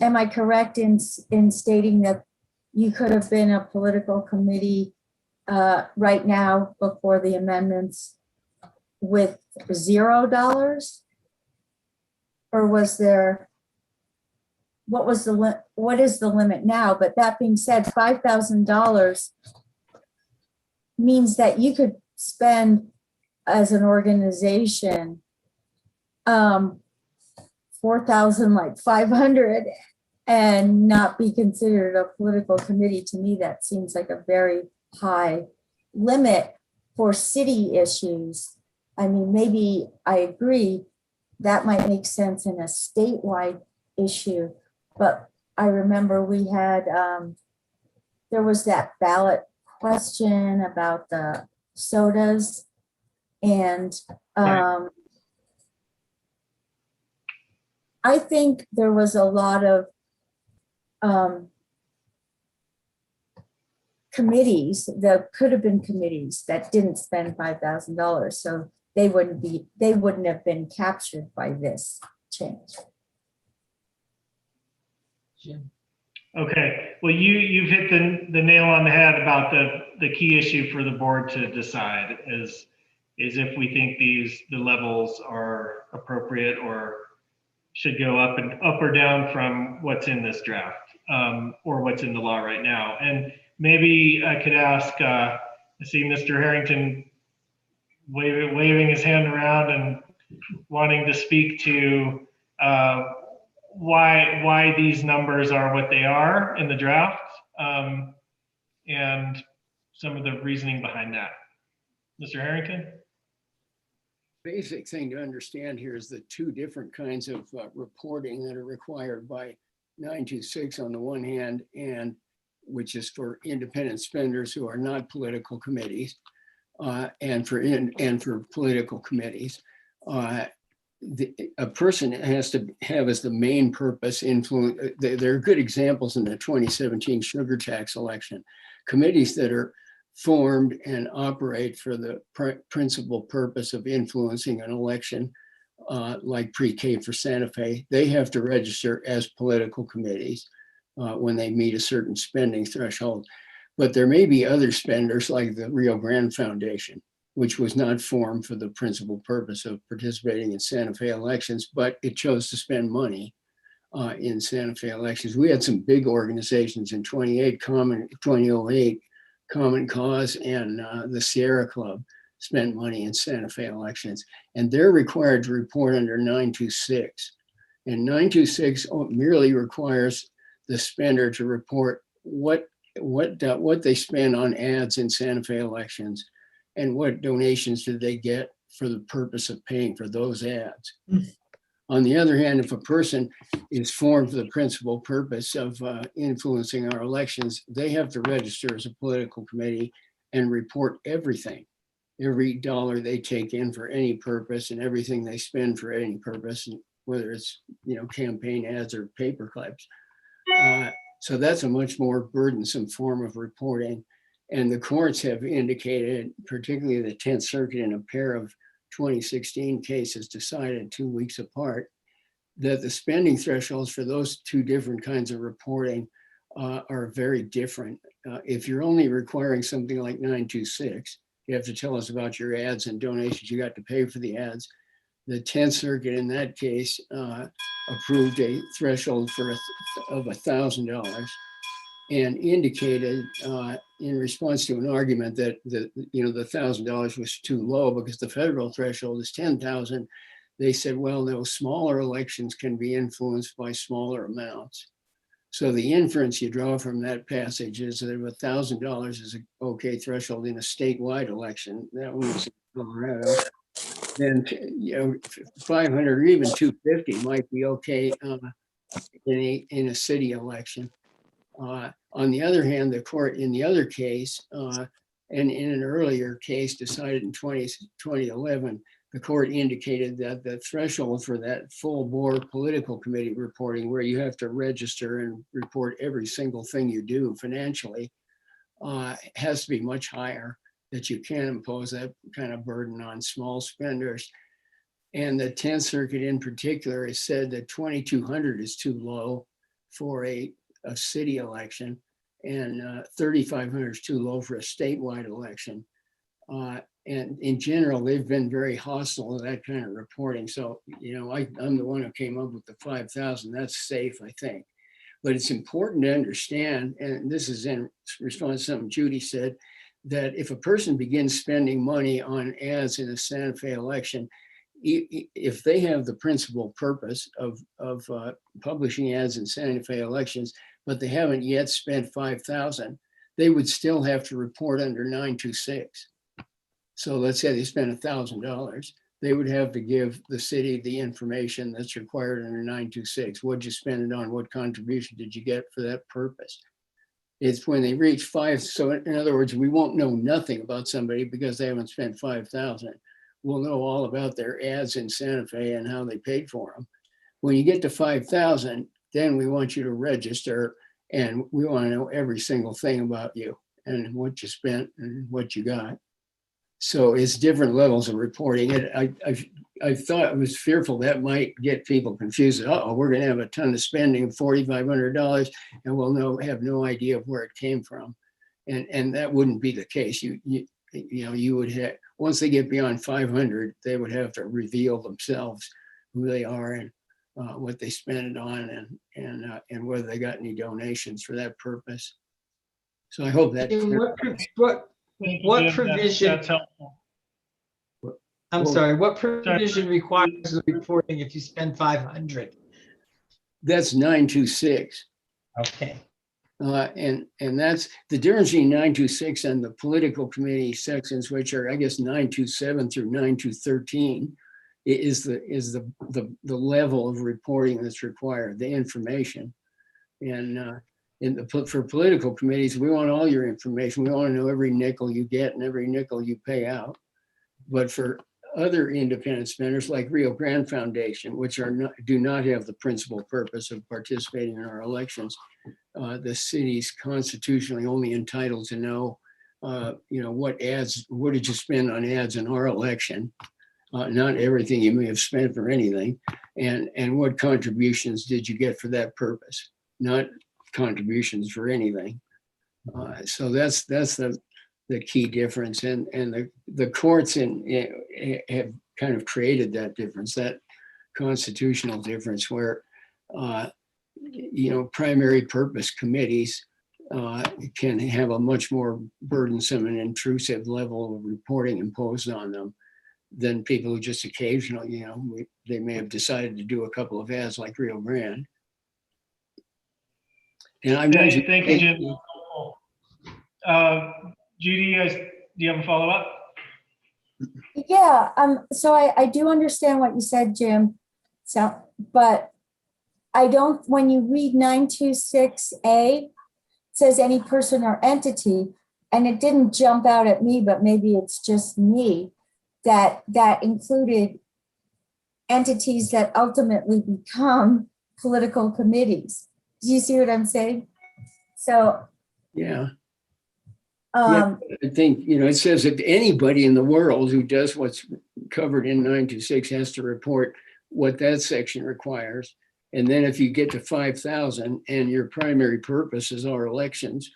am I correct in stating that you could have been a political committee right now before the amendments with $0? Or was there, what is the limit now? But that being said, $5,000 means that you could spend as an organization $4,500 and not be considered a political committee. To me, that seems like a very high limit for city issues. I mean, maybe I agree that might make sense in a statewide issue, but I remember we had, there was that ballot question about the sodas and Right. I think there was a lot of committees that could have been committees that didn't spend $5,000, so they wouldn't have been captured by this change. Jim. Okay, well, you've hit the nail on the head about the key issue for the board to decide is if we think the levels are appropriate or should go up or down from what's in this draft or what's in the law right now. And maybe I could ask, I see Mr. Harrington waving his hand around and wanting to speak to why these numbers are what they are in the draft and some of the reasoning behind that. Mr. Harrington? Basic thing to understand here is the two different kinds of reporting that are required by 926 on the one hand, and which is for independent spenders who are not political committees, and for political committees. A person has to have as the main purpose influence. There are good examples in the 2017 sugar tax election. Committees that are formed and operate for the principal purpose of influencing an election, like pre-K for Santa Fe, they have to register as political committees when they meet a certain spending threshold. But there may be other spenders like the Rio Grande Foundation, which was not formed for the principal purpose of participating in Santa Fe elections, but it chose to spend money in Santa Fe elections. We had some big organizations in 2008, Common Cause and the Sierra Club spent money in Santa Fe elections, and they're required to report under 926 And 926 merely requires the spender to report what they spend on ads in Santa Fe elections and what donations did they get for the purpose of paying for those ads. On the other hand, if a person is formed for the principal purpose of influencing our elections, they have to register as a political committee and report everything, every dollar they take in for any purpose and everything they spend for any purpose, whether it's, you know, campaign ads or paper clips. So that's a much more burdensome form of reporting. And the courts have indicated, particularly the 10th Circuit in a pair of 2016 cases decided 2 weeks apart, that the spending thresholds for those two different kinds of reporting are very different. If you're only requiring something like 926, you have to tell us about your ads and donations you got to pay for the ads. The 10th Circuit in that case approved a threshold of $1,000 and indicated in response to an argument that the $1,000 was too low because the federal threshold is 10,000. They said, well, no, smaller elections can be influenced by smaller amounts. So the inference you draw from that passage is that if $1,000 is an okay threshold in a statewide election, that one was in Colorado, then 500 or even 250 might be okay in a city election. On the other hand, the court in the other case, and in an earlier case decided in 2011, the court indicated that the threshold for that full bore political committee reporting, where you have to register and report every single thing you do financially, has to be much higher, that you can't impose that kind of burden on small spenders. And the 10th Circuit in particular has said that 2,200 is too low for a city election, and 3,500 is too low for a statewide election. And in general, they've been very hostile to that kind of reporting. So, I'm the one who came up with the 5,000. That's safe, I think. But it's important to understand, and this is in response to something Judy said, that if a person begins spending money on ads in a Santa Fe election, if they have the principal purpose of publishing ads in Santa Fe elections, but they haven't yet spent 5,000, they would still have to report under 926. So let's say they spent $1,000, they would have to give the city the information that's required under 926. What'd you spend it on? What contribution did you get for that purpose? It's when they reach 5. So in other words, we won't know nothing about somebody because they haven't spent 5,000. We'll know all about their ads in Santa Fe and how they paid for them. When you get to 5,000, then we want you to register, and we want to know every single thing about you and what you spent and what you got. So it's different levels of reporting. I thought, I was fearful that might get people confused. We're going to have a ton of spending, $4,500, and we'll have no idea of where it came from. And that wouldn't be the case. You would have, once they get beyond 500, they would have to reveal themselves who they are and what they spent it on, and whether they got any donations for that purpose. So I hope that. What provision? That's helpful. I'm sorry, what provision requires the reporting if you spend 500? That's 926. Okay. And that's the difference between 926 and the political committee sections, which are, I guess, 927 through 9213, is the level of reporting that's required, the information. And for political committees, we want all your information. We want to know every nickel you get and every nickel you pay out. But for other independent spenders like Rio Grande Foundation, which do not have the principal purpose of participating in our elections, the city's constitutionally only entitled to know, what did you spend on ads in our election? Not everything you may have spent for anything, and what contributions did you get for that purpose? Not contributions for anything. So that's the key difference, and the courts have kind of created that difference, that constitutional difference, where primary purpose committees can have a much more burdensome and intrusive level of reporting imposed on them than people who just occasionally, they may have decided to do a couple of ads like Rio Grande. And I imagine. Thank you, Jim. Judy, do you have a follow-up? Yeah, so I do understand what you said, Jim. So, but I don't, when you read 926A, it says any person or entity, and it didn't jump out at me, but maybe it's just me, that included entities that ultimately become political committees. Do you see what I'm saying? So. Yeah. I think, it says that anybody in the world who does what's covered in 926 has to report what that section requires. And then if you get to 5,000 and your primary purpose is our elections,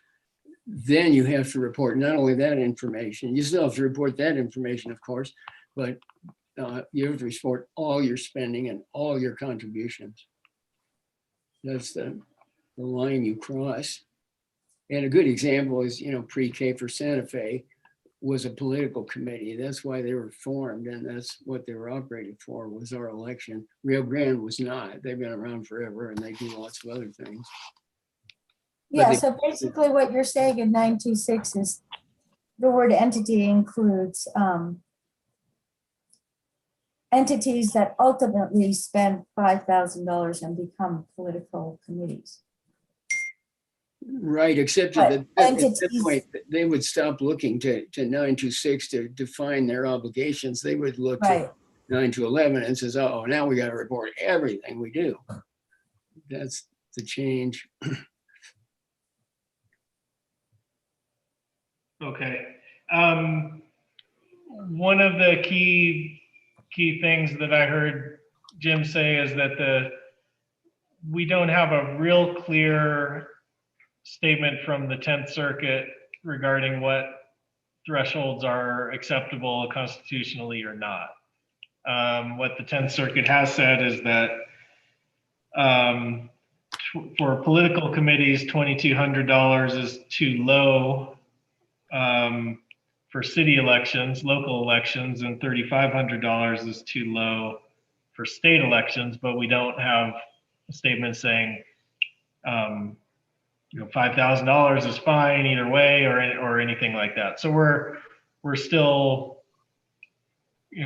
then you have to report not only that information, you still have to report that information, of course, but you have to report all your spending and all your contributions. That's the line you cross. And a good example is, pre-K for Santa Fe was a political committee. That's why they were formed, and that's what they were operating for, was our election. Rio Grande was not. They've been around forever, and they do lots of other things. Yeah, so basically what you're saying in 926 is the word entity includes entities that ultimately spend $5,000 and become political committees. Right, except at that point, they would stop looking to 926 to define their obligations. They would look to 9 to 11 and says, oh, now we got to report everything we do. That's the change. Okay. One of the key things that I heard Jim say is that we don't have a real clear statement from the 10th Circuit regarding what thresholds are acceptable constitutionally or not. What the 10th Circuit has said is that for political committees, $2,200 is too low for city elections, local elections, and $3,500 is too low for state elections, but we don't have a statement saying $5,000 is fine either way, or anything like that. So we're still,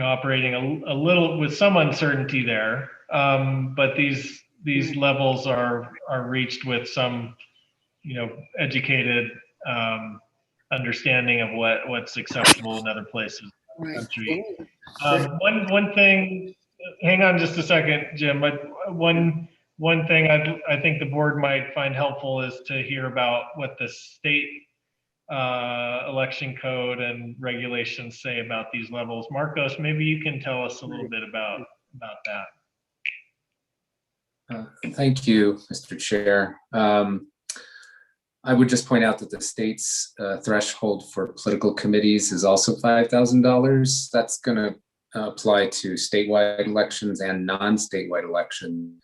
operating a little with some uncertainty there. But these levels are reached with some, educated understanding of what's acceptable in other places in the country. One thing, hang on just a second, Jim, but one thing I think the board might find helpful is to hear about what the state election code and regulations say about these levels. Marcos, maybe you can tell us a little bit about that. Thank you, Mr. Chair. I would just point out that the state's threshold for political committees is also $5,000. That's going to apply to statewide elections and non-statewide elections.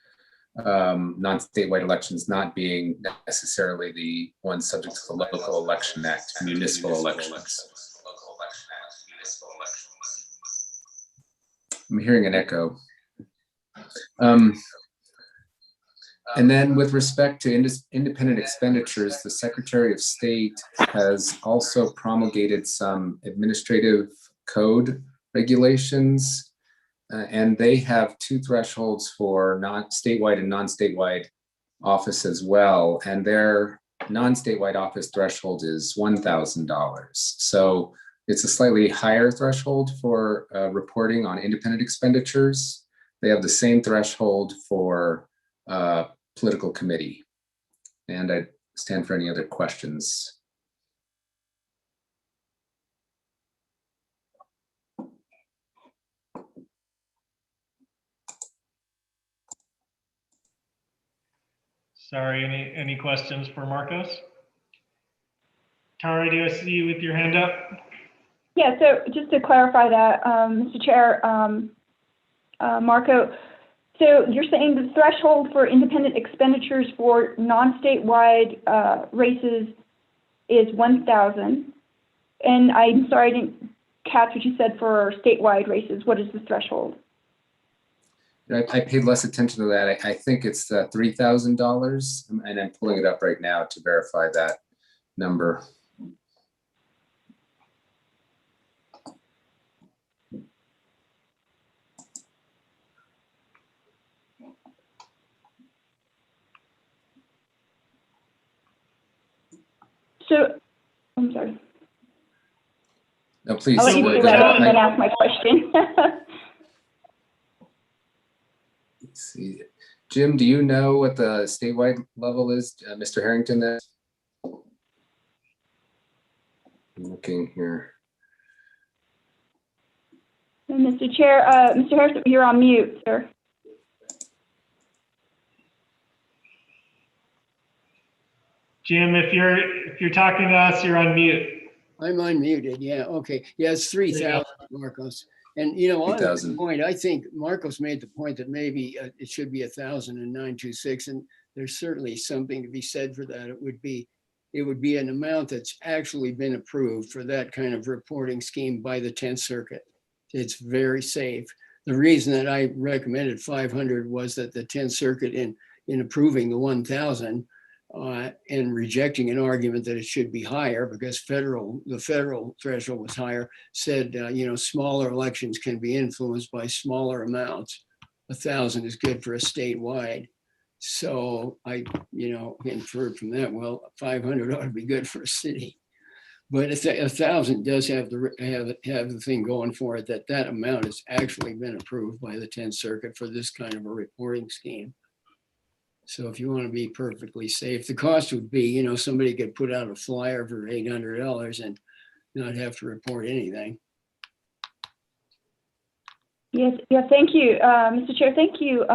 Non-statewide elections not being necessarily the one subject to the Local Election Act, municipal elections. I'm hearing an echo. And then with respect to independent expenditures, the Secretary of State has also promulgated some administrative code regulations, and they have two thresholds for statewide and non-statewide office as well. And their non-statewide office threshold is $1,000. So it's a slightly higher threshold for reporting on independent expenditures. They have the same threshold for political committee. And I stand for any other questions. Sorry, any questions for Marcos? Tara, do I see you with your hand up? Yeah, so just to clarify that, Mr. Chair, Marco, so you're saying the threshold for independent expenditures for non-statewide races is 1,000, and I'm sorry I didn't catch what you said for statewide races. What is the threshold? I paid less attention to that. I think it's $3,000, and I'm pulling it up right now to verify that number. So, I'm sorry. No, please. I'll let you pull that up and then ask my question. Let's see. Jim, do you know what the statewide level is? Mr. Harrington, there? I'm looking here. Mr. Chair, Mr. Harrison, you're on mute, sir. Jim, if you're talking to us, you're on mute. I'm unmuted. Yeah. Okay. Yeah, it's 3,000, Marcos. And on the point, I think Marcos made the point that maybe it should be 1,926, and there's certainly something to be said for that. It would be an amount that's actually been approved for that kind of reporting scheme by the 10th Circuit. It's very safe. The reason that I recommended 500 was that the 10th Circuit in approving the 1,000 and rejecting an argument that it should be higher because the federal threshold was higher, said, smaller elections can be influenced by smaller amounts. 1,000 is good for a statewide. So I, inferred from that, well, 500 ought to be good for a city. But 1,000 does have the thing going for it that amount has actually been approved by the 10th Circuit for this kind of a reporting scheme. So if you want to be perfectly safe, the cost would be, somebody could put out a flyer for $800 and not have to report anything. Yes, yeah, thank you, Mr. Chair. Thank you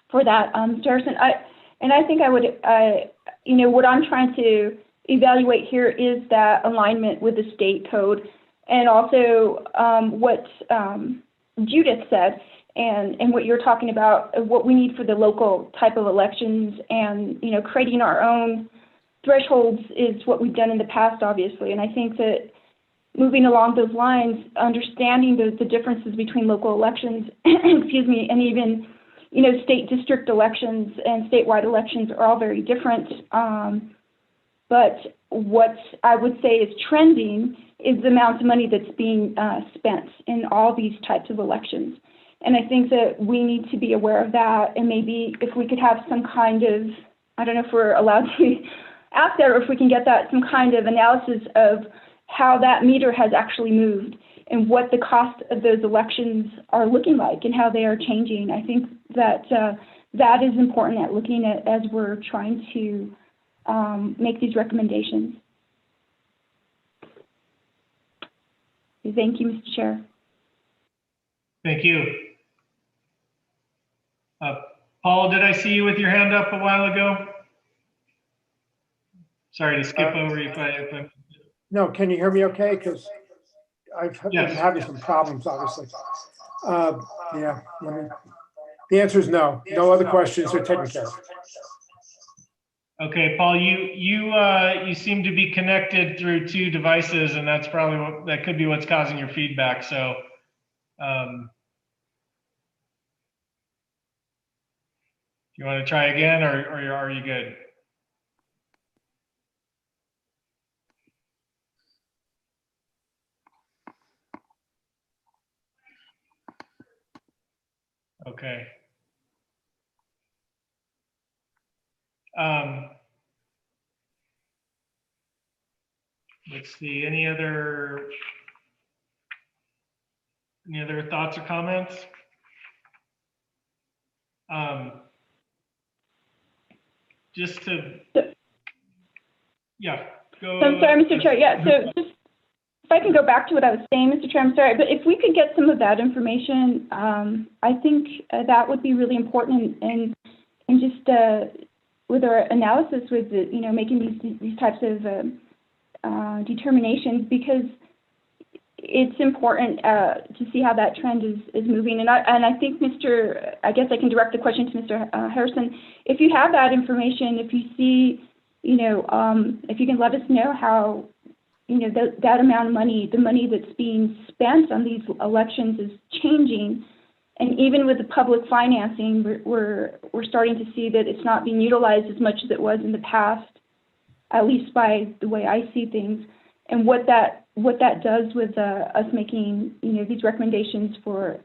for that, Mr. Harrison. I think I would, what I'm trying to evaluate here is that alignment with the state code, and also what Judith said. And what you're talking about, what we need for the local type of elections, and creating our own thresholds is what we've done in the past, obviously. And I think that moving along those lines, understanding the differences between local elections, excuse me, and even state district elections and statewide elections are all very different. But what I would say is trending is the amount of money that's being spent in all these types of elections. And I think that we need to be aware of that. And maybe if we could have some kind of, I don't know if we're allowed to ask that, or if we can get that, some kind of analysis of how that meter has actually moved and what the cost of those elections are looking like and how they are changing. I think that that is important at looking at as we're trying to make these recommendations. Thank you, Mr. Chair. Thank you. Paul, did I see you with your hand up a while ago? Sorry to skip over you. No, can you hear me okay? Because I've been having some problems, obviously. Yeah, the answer is no. No other questions are taken care of. Okay, Paul, you seem to be connected through two devices, and that's probably that could be what's causing your feedback. So you want to try again, or are you good? Okay. Let's see, any other thoughts or comments? Just to, yeah, go. So I'm sorry, Mr. Chair. Yeah, so just if I can go back to what I was saying, Mr. Chair, I'm sorry, but if we could get some of that information, I think that would be really important, and just with our analysis with the, making these types of determinations, because it's important to see how that trend is moving. And I think I guess I can direct the question to Mr. Harrison. If you have that information, if you see, if you can let us know how, that amount of money, the money that's being spent on these elections is changing. And even with the public financing, we're starting to see that it's not being utilized as much as it was in the past, at least by the way I see things. And what that does with us making these recommendations for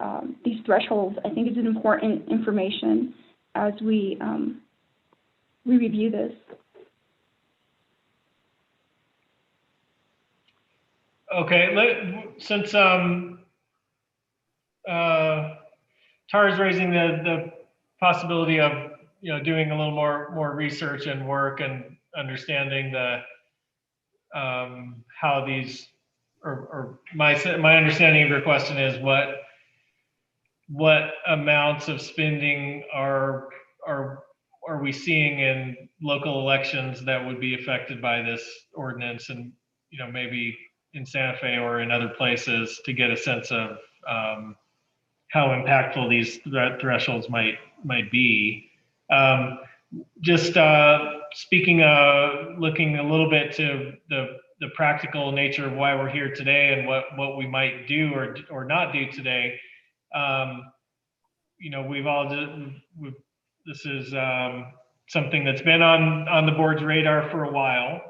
these thresholds, I think is an important information as we review this. Okay, since Tara's raising the possibility of doing a little more research and work and understanding the how these or my understanding of your question is what amounts of spending are we seeing in local elections that would be affected by this ordinance, and maybe in Santa Fe or in other places, to get a sense of how impactful these thresholds might be. Just speaking, looking a little bit to the practical nature of why we're here today and what we might do or not do today. This is something that's been on the board's radar for a while.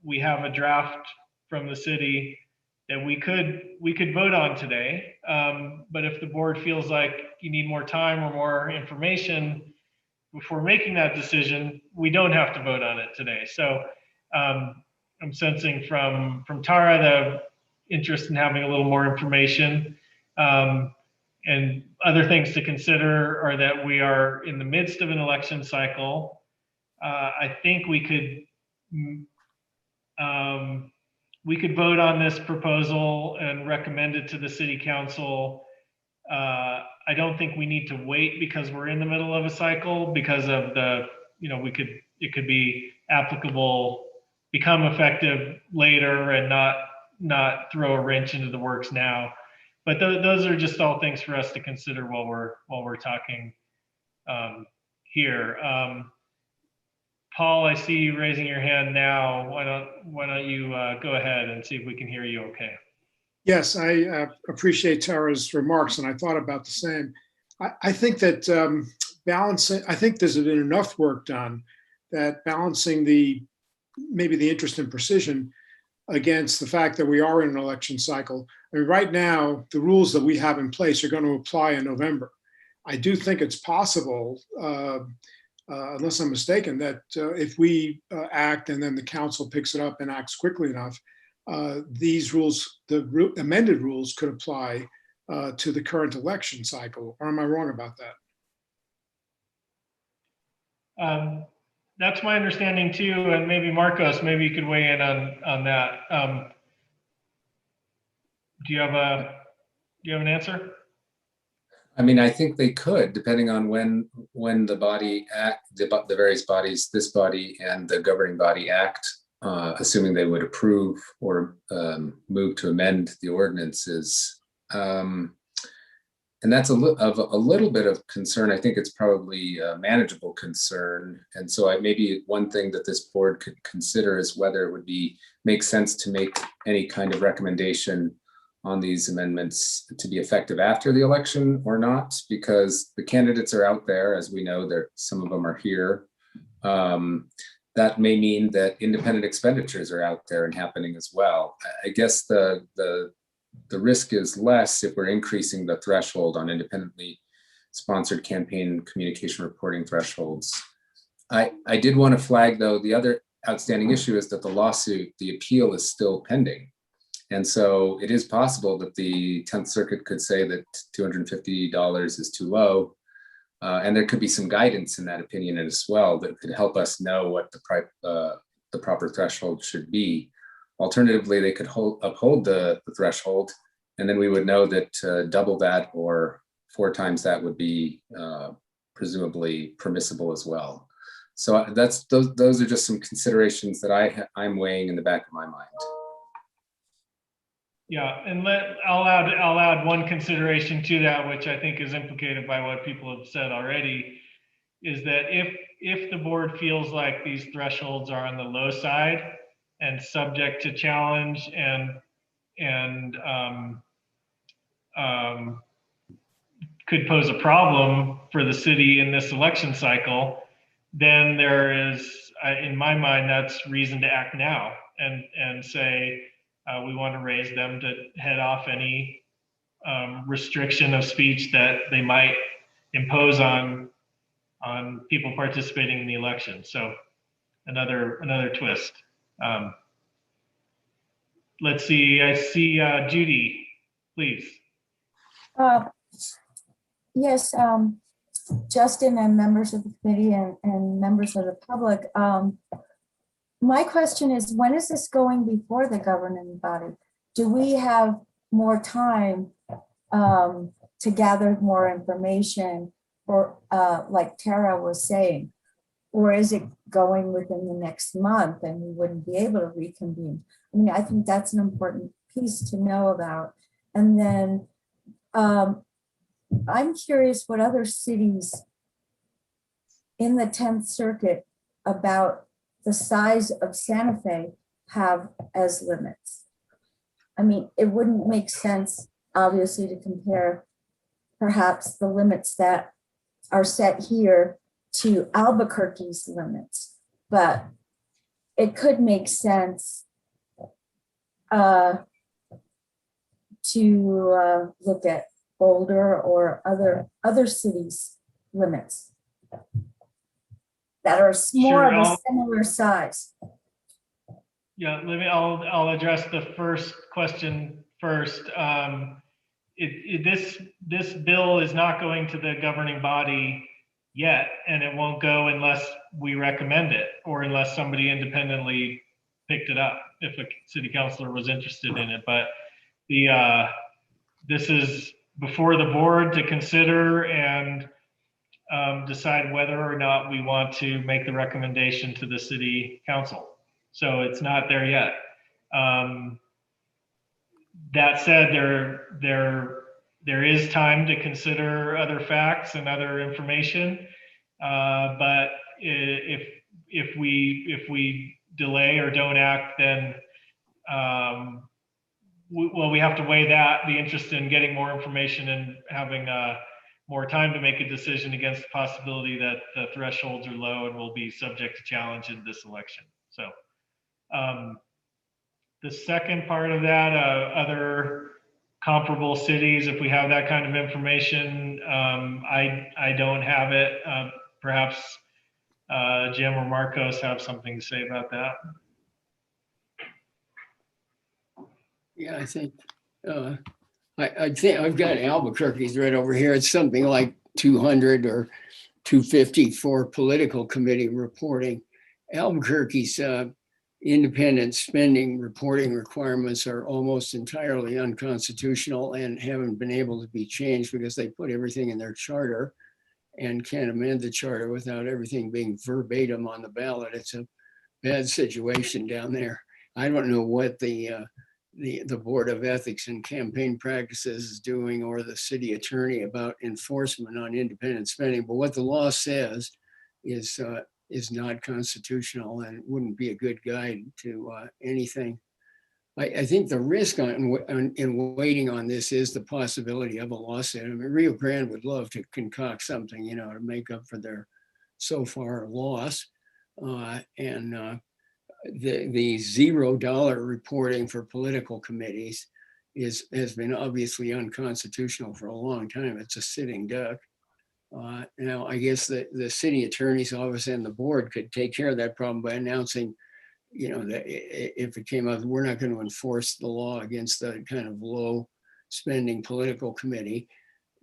We have a draft from the city that we could vote on today. But if the board feels like you need more time or more information before making that decision, we don't have to vote on it today. So I'm sensing from Tara the interest in having a little more information. And other things to consider are that we are in the midst of an election cycle. I think we could vote on this proposal and recommend it to the city council. I don't think we need to wait because we're in the middle of a cycle, because of it could be applicable, become effective later, and not throw a wrench into the works now. But those are just all things for us to consider while we're talking here. Paul, I see you raising your hand now. Why don't you go ahead and see if we can hear you okay? Yes, I appreciate Tara's remarks, and I thought about the same. I think that balancing, I think there's been enough work done that balancing maybe the interest in precision against the fact that we are in an election cycle. I mean, right now, the rules that we have in place are going to apply in November. I do think it's possible, unless I'm mistaken, that if we act and then the council picks it up and acts quickly enough, these rules, the amended rules, could apply to the current election cycle. Or am I wrong about that? That's my understanding too, and maybe Marcos, maybe you could weigh in on that. Do you have an answer? I mean, I think they could, depending on when the body the various bodies, this body and the governing body act, assuming they would approve or move to amend the ordinances. And that's a little bit of concern. I think it's probably a manageable concern. And so maybe one thing that this board could consider is whether it would make sense to make any kind of recommendation on these amendments to be effective after the election or not, because the candidates are out there, as we know, some of them are here. That may mean that independent expenditures are out there and happening as well. I guess the risk is less if we're increasing the threshold on independently sponsored campaign communication reporting thresholds. I did want to flag, though, the other outstanding issue is that the appeal is still pending. And so it is possible that the 10th Circuit could say that $250 is too low. And there could be some guidance in that opinion as well that could help us know what the proper threshold should be. Alternatively, they could uphold the threshold, and then we would know that double that or 4 times that would be presumably permissible as well. So those are just some considerations that I'm weighing in the back of my mind. Yeah, and I'll add one consideration to that, which I think is implicated by what people have said already, is that if the board feels like these thresholds are on the low side and subject to challenge and could pose a problem for the city in this election cycle, then there is, in my mind, that's reason to act now and say we want to raise them to head off any restriction of speech that they might impose on people participating in the election. So another twist. Let's see. I see Judy, please. Yes, Justin and members of the committee and members of the public. My question is, when is this going before the governing body? Do we have more time to gather more information, or like Tara was saying, or is it going within the next month and we wouldn't be able to reconvene? I mean, I think that's an important piece to know about. And then I'm curious what other cities in the 10th Circuit about the size of Santa Fe have as limits. I mean, it wouldn't make sense, obviously, to compare perhaps the limits that are set here to Albuquerque's limits, but it could make sense to look at Boulder or other cities' limits that are more of a similar size. Yeah, I'll address the first question first. This bill is not going to the governing body yet, and it won't go unless we recommend it or unless somebody independently picked it up, if a city councilor was interested in it. But this is before the board to consider and decide whether or not we want to make the recommendation to the city council. So it's not there yet. That said, there is time to consider other facts and other information. But if we delay or don't act, then we have to weigh the interest in getting more information and having more time to make a decision against the possibility that the thresholds are low and will be subject to challenge in this election. So the second part of that, other comparable cities, if we have that kind of information, I don't have it. Perhaps Jim or Marcos have something to say about that. Yeah, I think I've got Albuquerque's right over here. It's something like 200 or 250 for political committee reporting. Albuquerque's independent spending reporting requirements are almost entirely unconstitutional and haven't been able to be changed because they put everything in their charter and can't amend the charter without everything being verbatim on the ballot. It's a bad situation down there. I don't know what the Board of Ethics and Campaign Practices is doing, or the city attorney, about enforcement on independent spending. But what the law says is not constitutional and wouldn't be a good guide to anything. I think the risk in waiting on this is the possibility of a lawsuit. I mean, Rio Grande would love to concoct something, to make up for their so far loss. The $0 reporting for political committees has been obviously unconstitutional for a long time. It's a sitting duck. Now, I guess the city attorney's office and the board could take care of that problem by announcing, that if it came out, we're not going to enforce the law against the kind of low spending political committee,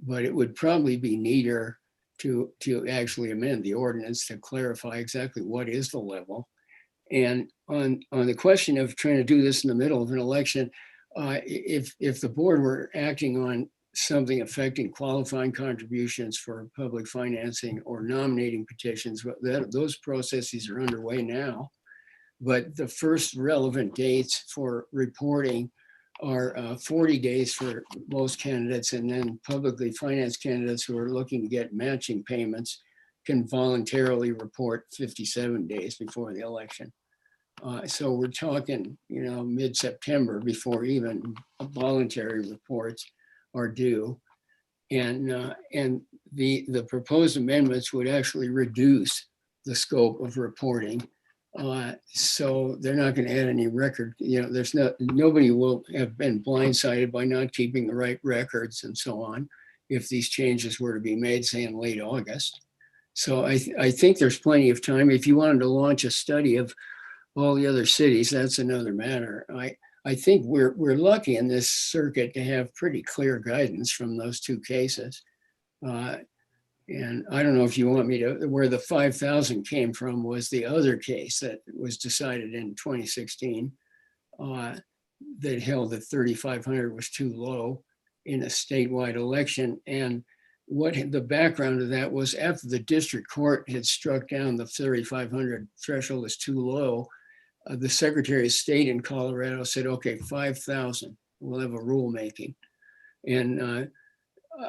but it would probably be neater to actually amend the ordinance to clarify exactly what is the level. And on the question of trying to do this in the middle of an election, if the board were acting on something affecting qualifying contributions for public financing or nominating petitions, those processes are underway now. But the first relevant dates for reporting are 40 days for most candidates, and then publicly financed candidates who are looking to get matching payments can voluntarily report 57 days before the election. So we're talking, mid-September before even voluntary reports are due. And the proposed amendments would actually reduce the scope of reporting. So they're not going to add any record. Nobody will have been blindsided by not keeping the right records and so on if these changes were to be made, say, in late August. So I think there's plenty of time. If you wanted to launch a study of all the other cities, that's another matter. I think we're lucky in this circuit to have pretty clear guidance from those two cases. And I don't know if you want me to, where the 5,000 came from was the other case that was decided in 2016 that held that 3,500 was too low in a statewide election. And what the background of that was, after the district court had struck down the 3,500 threshold as too low, the Secretary of State in Colorado said, okay, 5,000, we'll have a rulemaking. And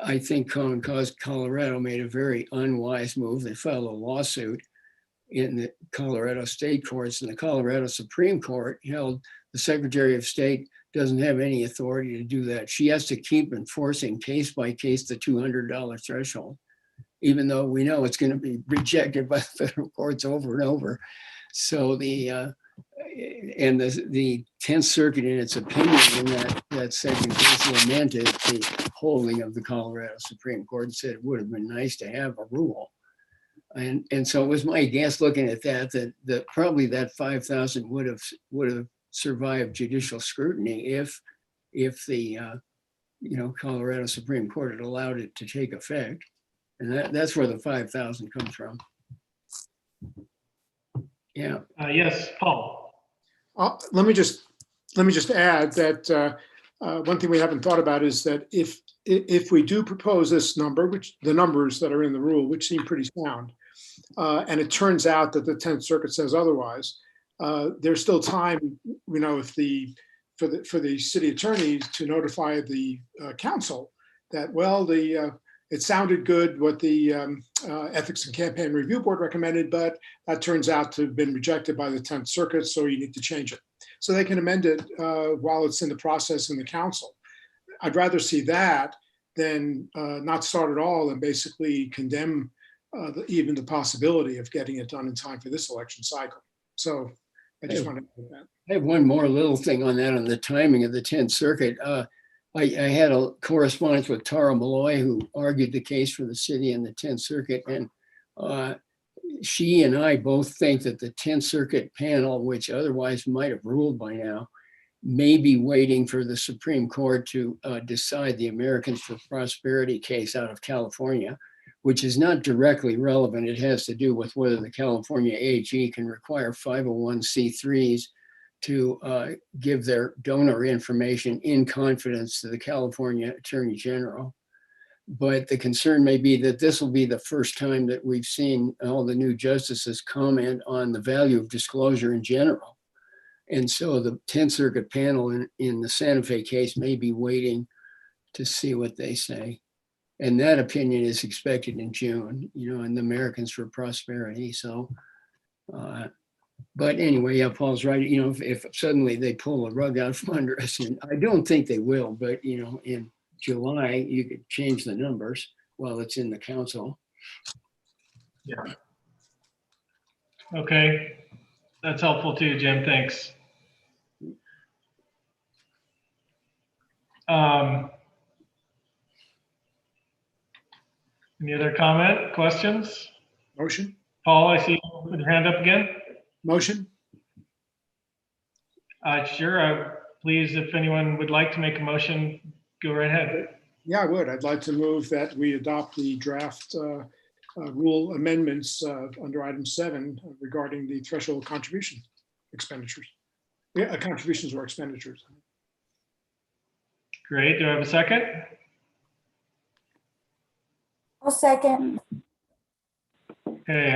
I think Common Cause Colorado made a very unwise move. They filed a lawsuit in the Colorado state courts, and the Colorado Supreme Court held the Secretary of State doesn't have any authority to do that. She has to keep enforcing case by case the $200 threshold, even though we know it's going to be rejected by the federal courts over and over. So the 10th Circuit, in its opinion, in that second case, lamented the holding of the Colorado Supreme Court and said it would have been nice to have a rule. And so it was my guess, looking at that probably that 5,000 would have survived judicial scrutiny if the Colorado Supreme Court had allowed it to take effect. And that's where the 5,000 comes from. Yeah. Yes, Paul. Let me just add that one thing we haven't thought about is that if we do propose this number, which the numbers that are in the rule, which seem pretty sound, and it turns out that the 10th Circuit says otherwise, there's still time, if for the city attorney to notify the council that, well, it sounded good what the Ethics and Campaign Review Board recommended, but that turns out to have been rejected by the 10th Circuit, so you need to change it. So they can amend it while it's in the process in the council. I'd rather see that than not start at all and basically condemn even the possibility of getting it done in time for this election cycle. So I just wanted to put that. I have one more little thing on that, on the timing of the 10th Circuit. I had a correspondence with Tara Malloy, who argued the case for the city in the 10th Circuit. And she and I both think that the 10th Circuit panel, which otherwise might have ruled by now, may be waiting for the Supreme Court to decide the Americans for Prosperity case out of California, which is not directly relevant. It has to do with whether the California AG can require 501c3s to give their donor information in confidence to the California Attorney General. But the concern may be that this will be the first time that we've seen all the new justices comment on the value of disclosure in general. And so the 10th Circuit panel in the Santa Fe case may be waiting to see what they say. And that opinion is expected in June, in the Americans for Prosperity. So, but anyway, yeah, Paul's right. If suddenly they pull a rug out from under us, and I don't think they will, but in July, you could change the numbers while it's in the council. Yeah. Okay. That's helpful too, Jim. Thanks. Any other comment, questions? Motion? Paul, I see you put your hand up again. Motion? Sure. Please, if anyone would like to make a motion, go right ahead. Yeah, I would. I'd like to move that we adopt the draft rule amendments under item 7 regarding the threshold contribution expenditures. Yeah, contributions or expenditures. Great. Do I have a second? I'll second. Okay.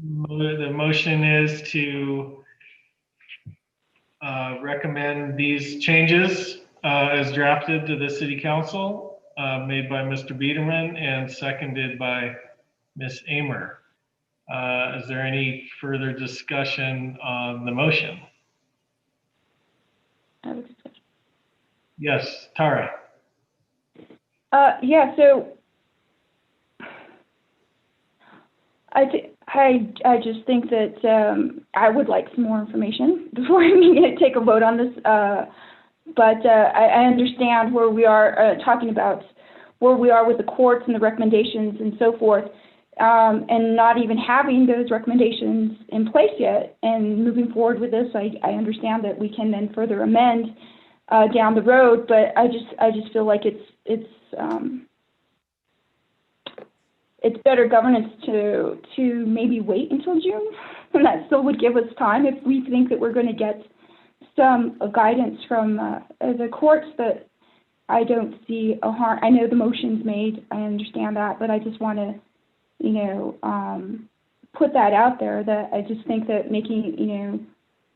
The motion is to recommend these changes as drafted to the city council, made by Mr. Biederman and seconded by Ms. Amer. Is there any further discussion on the motion? Yes, Tara. Yeah, so I just think that I would like some more information before I take a vote on this. But I understand where we are talking about where we are with the courts and the recommendations and so forth, and not even having those recommendations in place yet. And moving forward with this, I understand that we can then further amend down the road. But I just feel like it's better governance to maybe wait until June, and that still would give us time if we think that we're going to get some guidance from the courts. That I don't see a harm. I know the motion's made, I understand that, but I just want to, put that out there, that I just think that making,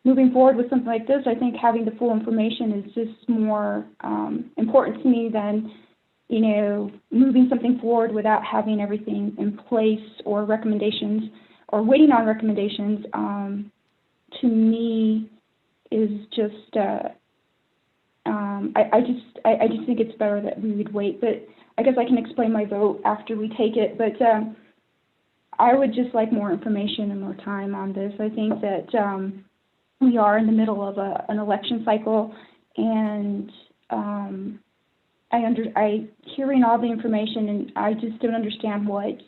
moving forward with something like this, I think having the full information is just more important to me than, moving something forward without having everything in place or recommendations or waiting on recommendations. To me is just, I just think it's better that we would wait, but I guess I can explain my vote after we take it. But I would just like more information and more time on this. I think that we are in the middle of an election cycle, and I hearing all the information, and I just don't understand what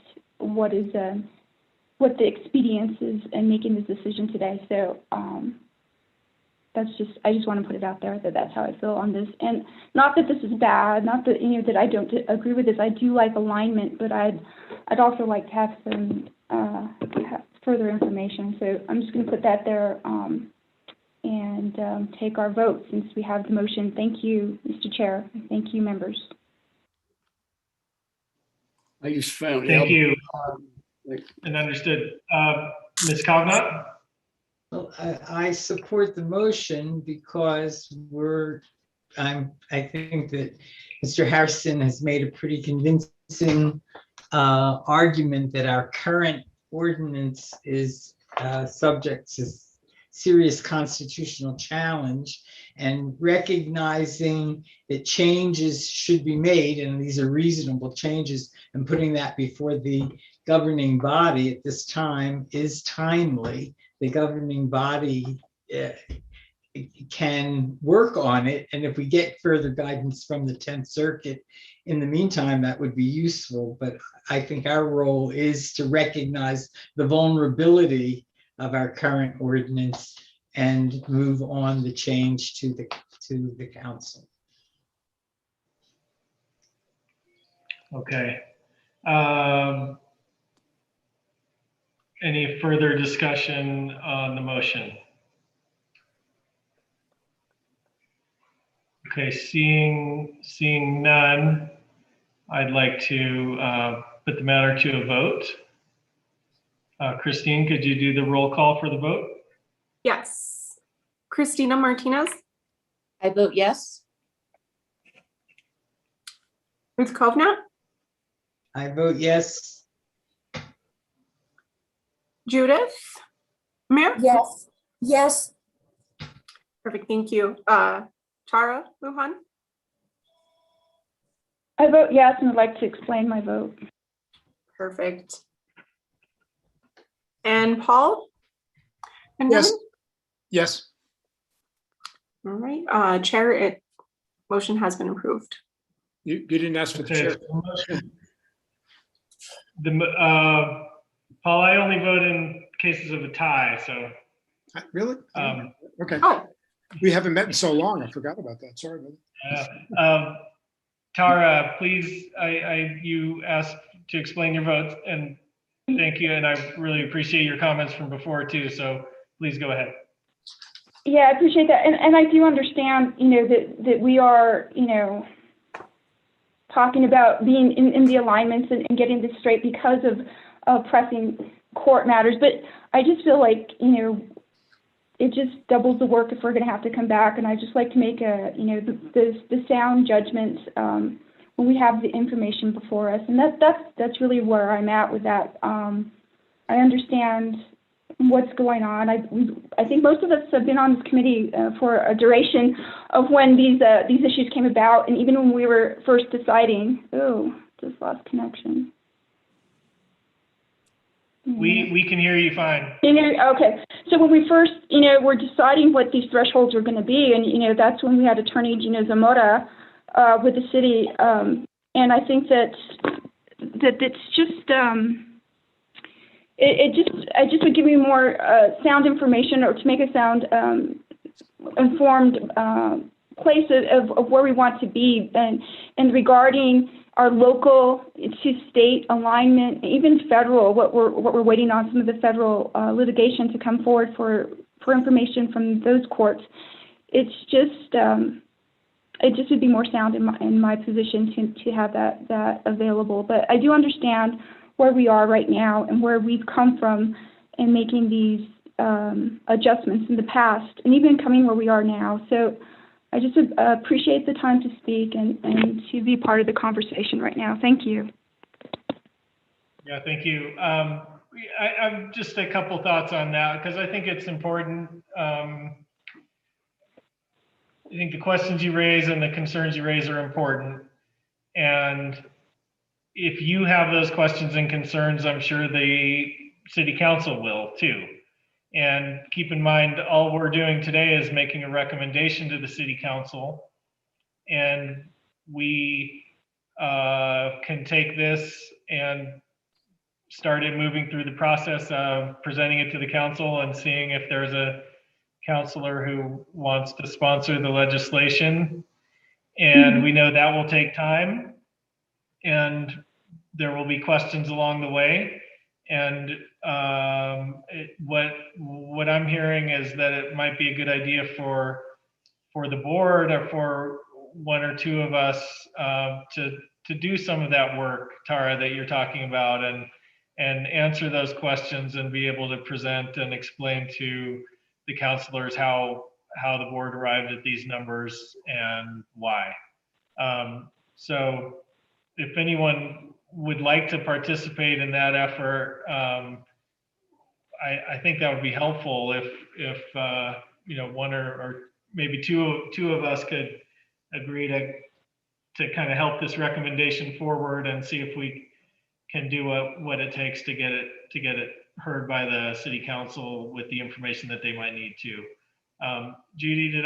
the expedience is in making this decision today. So I just want to put it out there that that's how I feel on this. And not that this is bad, not that that I don't agree with this. I do like alignment, but I'd also like to have some further information. So I'm just going to put that there and take our vote since we have the motion. Thank you, Mr. Chair. Thank you, members. I just found. Thank you. And understood. Ms. Cognott? Well, I support the motion because I think that Mr. Harrison has made a pretty convincing argument that our current ordinance is subject to serious constitutional challenge, and recognizing that changes should be made, and these are reasonable changes, and putting that before the governing body at this time is timely. The governing body can work on it, and if we get further guidance from the 10th Circuit in the meantime, that would be useful. But I think our role is to recognize the vulnerability of our current ordinance and move on the change to the council. Okay. Any further discussion on the motion? Okay, seeing none, I'd like to put the matter to a vote. Christine, could you do the roll call for the vote? Yes. Christina Martinez, I vote yes. Ruth Kovnat, I vote yes. Judith, Mayor? Yes, yes, Perfect, thank you. Tara Lujan, I vote yes, and I'd like to explain my vote. perfect. And Paul? And Yes. Devin? Yes. All right, Chair, motion has been approved. You didn't ask for the chair. Paul, I only vote in cases of a tie, so. Really? Okay. Oh, We haven't met in so long. I forgot about that. Sorry about that. Tara, please, you asked to explain your vote, and thank you, and I really appreciate your comments from before too, so please go ahead. Yeah, I appreciate that. And I do understand, that we are, talking about being in the alignments and getting this straight because of pressing court matters. But I just feel like, it just doubles the work if we're going to have to come back. And I just like to make the sound judgment when we have the information before us. And that's really where I'm at with that. I understand what's going on. I think most of us have been on this committee for a duration of when these issues came about, and even when we were first deciding. Oh, just lost connection. We can hear you fine. Okay. So when we first, were deciding what these thresholds were going to be, and, that's when we had Attorney Gina Zamora with the city. And I think that it's just, it just would give me more sound information, or to make a sound informed place of where we want to be, and regarding our local to state alignment, even federal, what we're waiting on, some of the federal litigation to come forward for information from those courts. It's just it just would be more sound in my position to have that available. But I do understand where we are right now and where we've come from in making these adjustments in the past, and even coming where we are now. So I just appreciate the time to speak and to be part of the conversation right now. Thank you. Yeah, thank you. I'm just a couple thoughts on that, because I think it's important. I think the questions you raise and the concerns you raise are important. And if you have those questions and concerns, I'm sure the city council will too. And keep in mind, all we're doing today is making a recommendation to the city council. And we can take this and start it moving through the process of presenting it to the council and seeing if there's a councilor who wants to sponsor the legislation. And we know that will take time, and there will be questions along the way. And what I'm hearing is that it might be a good idea for the board, or for one or two of us to do some of that work, Tara, that you're talking about, and answer those questions and be able to present and explain to the councilors how the board arrived at these numbers and why. So if anyone would like to participate in that effort, I think that would be helpful if one or maybe two of us could agree to kind of help this recommendation forward and see if we can do what it takes to get it heard by the city council with the information that they might need to. Judy,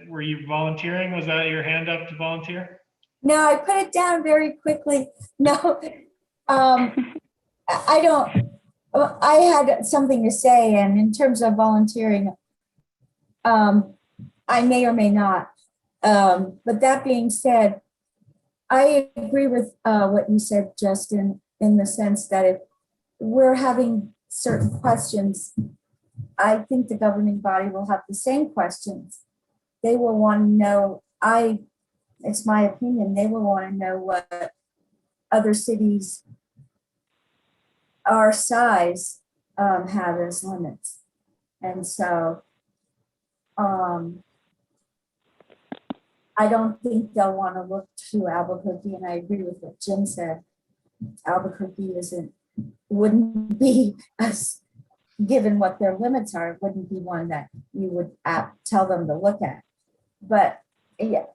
were you volunteering? Was that your hand up to volunteer? No, I put it down very quickly. No, I don't. I had something to say, and in terms of volunteering, I may or may not. But that being said, I agree with what you said, Justin, in the sense that if we're having certain questions, I think the governing body will have the same questions. They will want to know, it's my opinion, they will want to know what other cities our size have as limits. And so I don't think they'll want to look to Albuquerque, and I agree with what Jim said. Albuquerque wouldn't be, as given what their limits are, it wouldn't be one that you would tell them to look at. But yeah,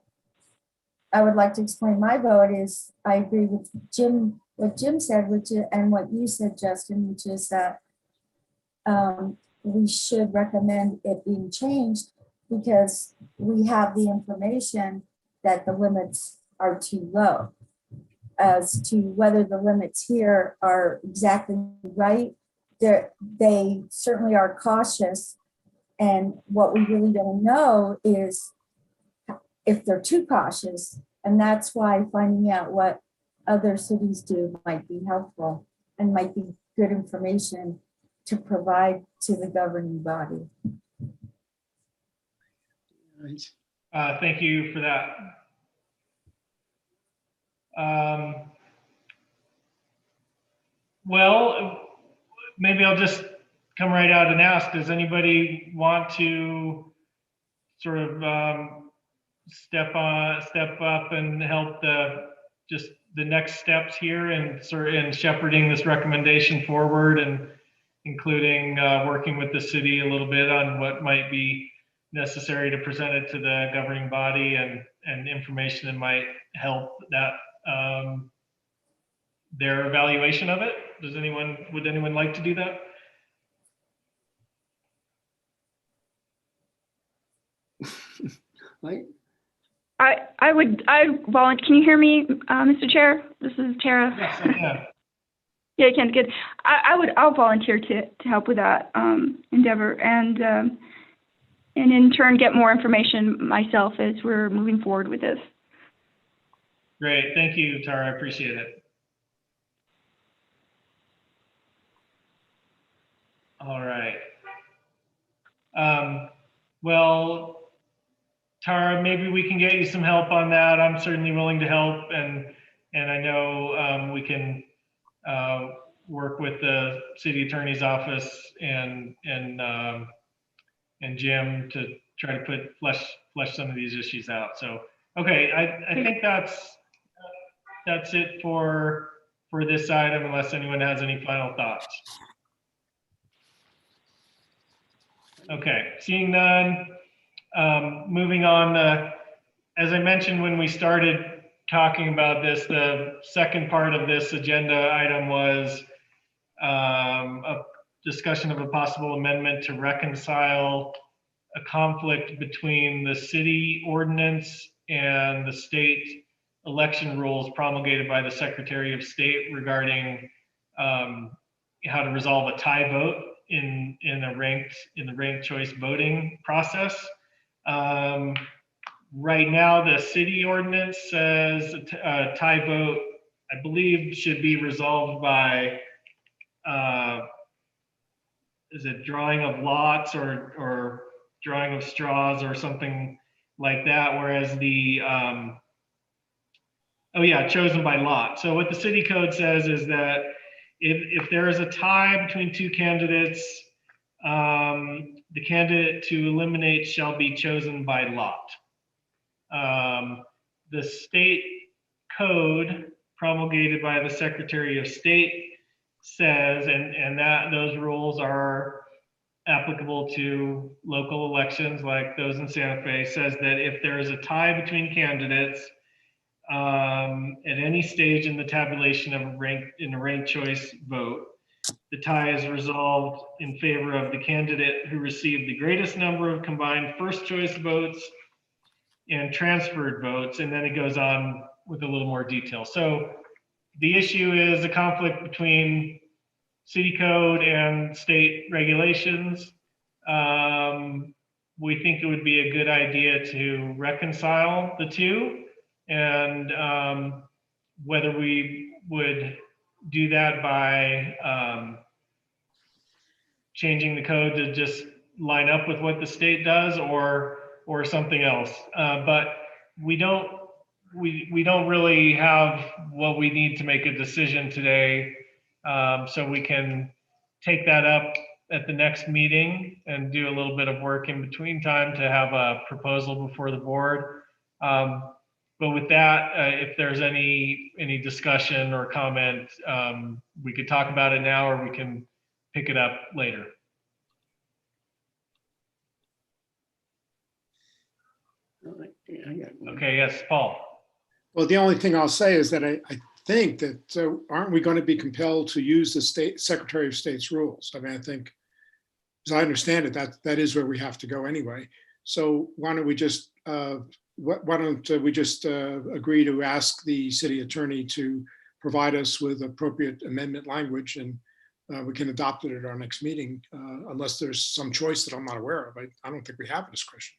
I would like to explain my vote is I agree with Jim, what Jim said, and what you said, Justin, which is that we should recommend it being changed because we have the information that the limits are too low. As to whether the limits here are exactly right, they certainly are cautious. And what we really don't know is if they're too cautious. And that's why finding out what other cities do might be helpful and might be good information to provide to the governing body. Thank you for that. Well, maybe I'll just come right out and ask, does anybody want to sort of step up and help the next steps here and sort of in shepherding this recommendation forward and including working with the city a little bit on what might be necessary to present it to the governing body, and information that might help that their evaluation of it. Would anyone like to do that? I volunteer. Can you hear me, Mr. Chair? This is Tara. Yes, I can. Yeah, I can. Good. I'll volunteer to help with that endeavor, and in turn get more information myself as we're moving forward with this. Great, thank you, Tara. I appreciate it. All right. Well, Tara, maybe we can get you some help on that. I'm certainly willing to help, and I know we can work with the city attorney's office and Jim to try to flesh some of these issues out. So, okay, I think that's it for this item, unless anyone has any final thoughts. Okay, seeing none, moving on. As I mentioned when we started talking about this, the second part of this agenda item was a discussion of a possible amendment to reconcile a conflict between the city ordinance and the state election rules promulgated by the Secretary of State regarding how to resolve a tie vote in the ranked choice voting process. Right now, the city ordinance says a tie vote, I believe, should be resolved by is it drawing of lots or drawing of straws or something like that, whereas the chosen by lot. So what the city code says is that if there is a tie between two candidates, the candidate to eliminate shall be chosen by lot. The state code promulgated by the Secretary of State says, and that those rules are applicable to local elections like those in Santa Fe, says that if there is a tie between candidates at any stage in the tabulation of a ranked choice vote, the tie is resolved in favor of the candidate who received the greatest number of combined first choice votes and transferred votes, and then it goes on with a little more detail. So the issue is a conflict between city code and state regulations. We think it would be a good idea to reconcile the two, and whether we would do that by changing the code to just line up with what the state does, or something else. But we don't really have what we need to make a decision today. So we can take that up at the next meeting and do a little bit of work in between time to have a proposal before the board. But with that, if there's any discussion or comment, we could talk about it now, or we can pick it up later. Okay, yes, Paul. Well, the only thing I'll say is that I think that aren't we going to be compelled to use the state Secretary of State's rules? I mean, I think, as I understand it, that is where we have to go anyway. So why don't we just agree to ask the city attorney to provide us with appropriate amendment language, and we can adopt it at our next meeting, unless there's some choice that I'm not aware of. I don't think we have a discretion.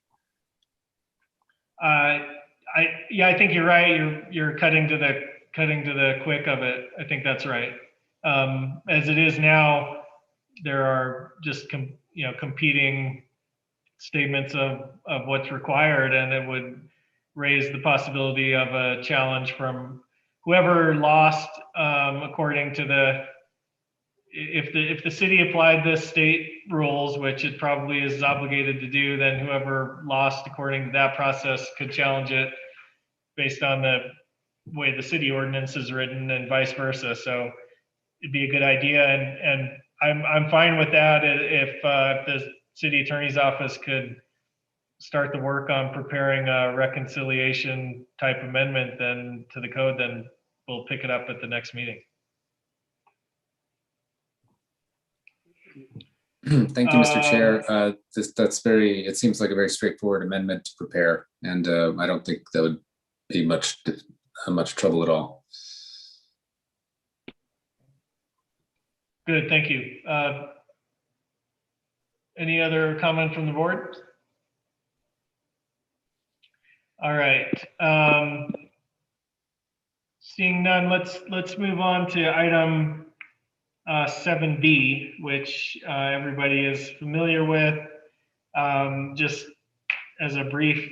I think you're right. You're cutting to the quick of it. I think that's right. As it is now, there are just competing statements of what's required, and it would raise the possibility of a challenge from whoever lost, according to if the city applied the state rules, which it probably is obligated to do, then whoever lost according to that process could challenge it based on the way the city ordinance is written, and vice versa. So it'd be a good idea. And I'm fine with that. If the city attorney's office could start the work on preparing a reconciliation type amendment then to the code, then we'll pick it up at the next meeting. Thank you, Mr. Chair. It seems like a very straightforward amendment to prepare, and I don't think that would be much trouble at all. Good, thank you. Any other comment from the board? All right. Seeing none, let's move on to item 7B, which everybody is familiar with. Just as a brief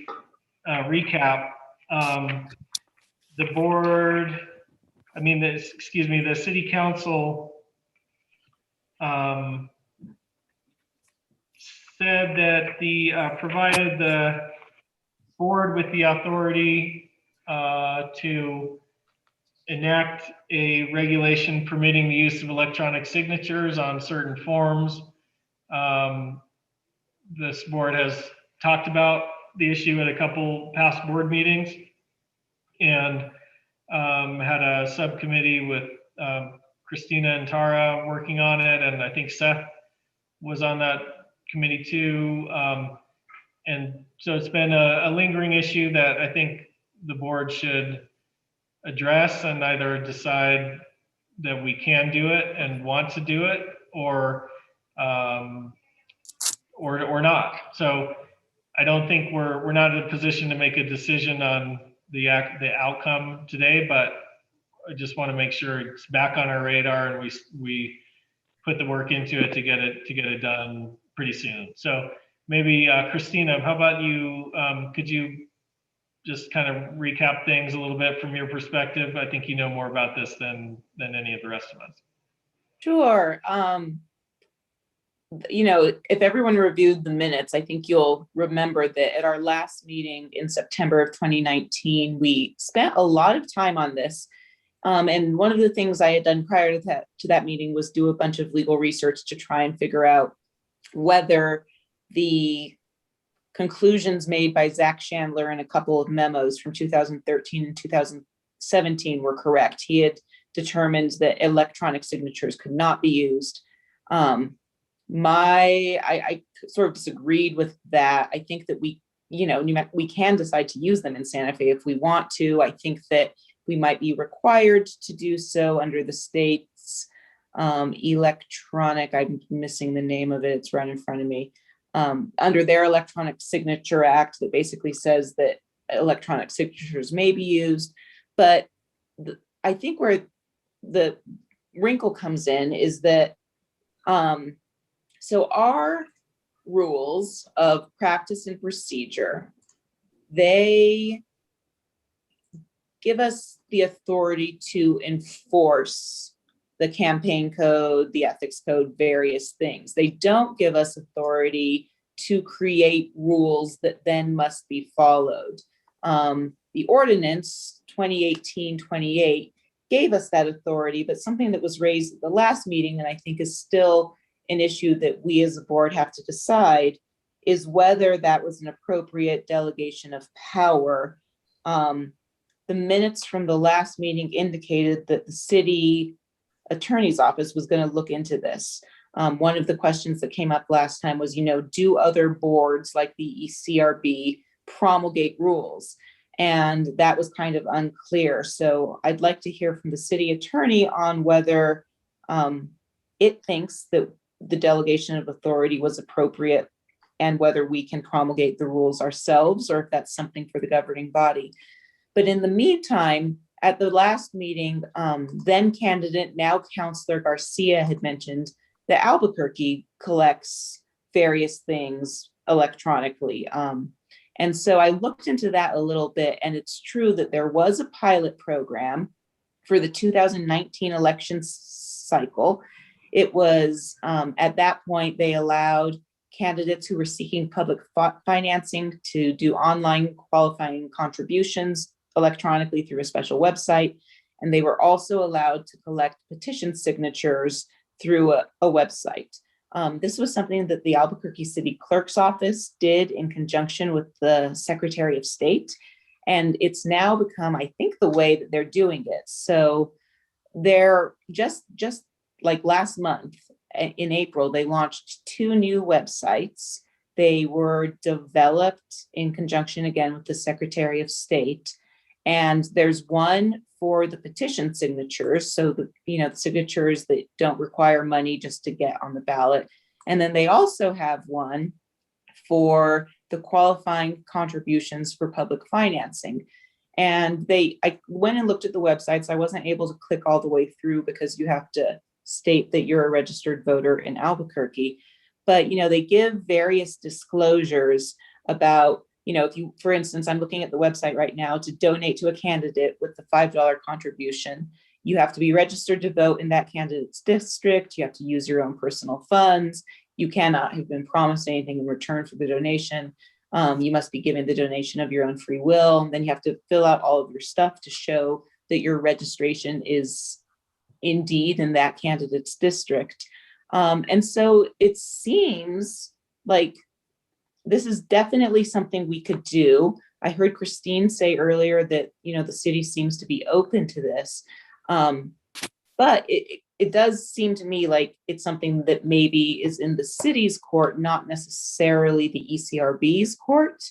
recap, the board, the city council said that provided the board with the authority to enact a regulation permitting the use of electronic signatures on certain forms. This board has talked about the issue at a couple past board meetings and had a subcommittee with Christina and Tara working on it, and I think Seth was on that committee too. And so it's been a lingering issue that I think the board should address and either decide that we can do it and want to do it, or not. So I don't think we're not in a position to make a decision on the outcome today, but I just want to make sure it's back on our radar and we put the work into it to get it done pretty soon. So maybe Christina, how about you? Could you just kind of recap things a little bit from your perspective? I think you know more about this than any of the rest of us. Sure. If everyone reviewed the minutes, I think you'll remember that at our last meeting in September of 2019, we spent a lot of time on this. And one of the things I had done prior to that meeting was do a bunch of legal research to try and figure out whether the conclusions made by Zach Chandler in a couple of memos from 2013 and 2017 were correct. He had determined that electronic signatures could not be used. I sort of disagreed with that. I think that we can decide to use them in Santa Fe if we want to. I think that we might be required to do so under the state's electronic, I'm missing the name of it, it's right in front of me, under their Electronic Signature Act that basically says that electronic signatures may be used. But I think where the wrinkle comes in is that so our rules of practice and procedure, they give us the authority to enforce the campaign code, the ethics code, various things. They don't give us authority to create rules that then must be followed. The ordinance 2018-28 gave us that authority, but something that was raised at the last meeting, and I think is still an issue that we as a board have to decide, is whether that was an appropriate delegation of power. The minutes from the last meeting indicated that the city attorney's office was going to look into this. One of the questions that came up last time was, do other boards like the Ecrb promulgate rules? And that was kind of unclear. So I'd like to hear from the city attorney on whether it thinks that the delegation of authority was appropriate and whether we can promulgate the rules ourselves or if that's something for the governing body. But in the meantime, at the last meeting, then candidate, now Councilor Garcia had mentioned that Albuquerque collects various things electronically. And so I looked into that a little bit, and it's true that there was a pilot program for the 2019 election cycle. It was, at that point, they allowed candidates who were seeking public financing to do online qualifying contributions electronically through a special website. And they were also allowed to collect petition signatures through a website. This was something that the Albuquerque City Clerk's Office did in conjunction with the Secretary of State. And it's now become, I think, the way that they're doing it. So they're just like last month in April, they launched 2 new websites. They were developed in conjunction again with the Secretary of State. And there's one for the petition signatures. So the signatures that don't require money just to get on the ballot. And then they also have one for the qualifying contributions for public financing. And I went and looked at the websites. I wasn't able to click all the way through because you have to state that you're a registered voter in Albuquerque. But, they give various disclosures about, if you, for instance, I'm looking at the website right now, to donate to a candidate with the $5 contribution, you have to be registered to vote in that candidate's district. You have to use your own personal funds. You cannot have been promised anything in return for the donation. You must be given the donation of your own free will. And then you have to fill out all of your stuff to show that your registration is indeed in that candidate's district. And so it seems like this is definitely something we could do. I heard Christine say earlier that, the city seems to be open to this. But it does seem to me like it's something that maybe is in the city's court, not necessarily the ECRB's court.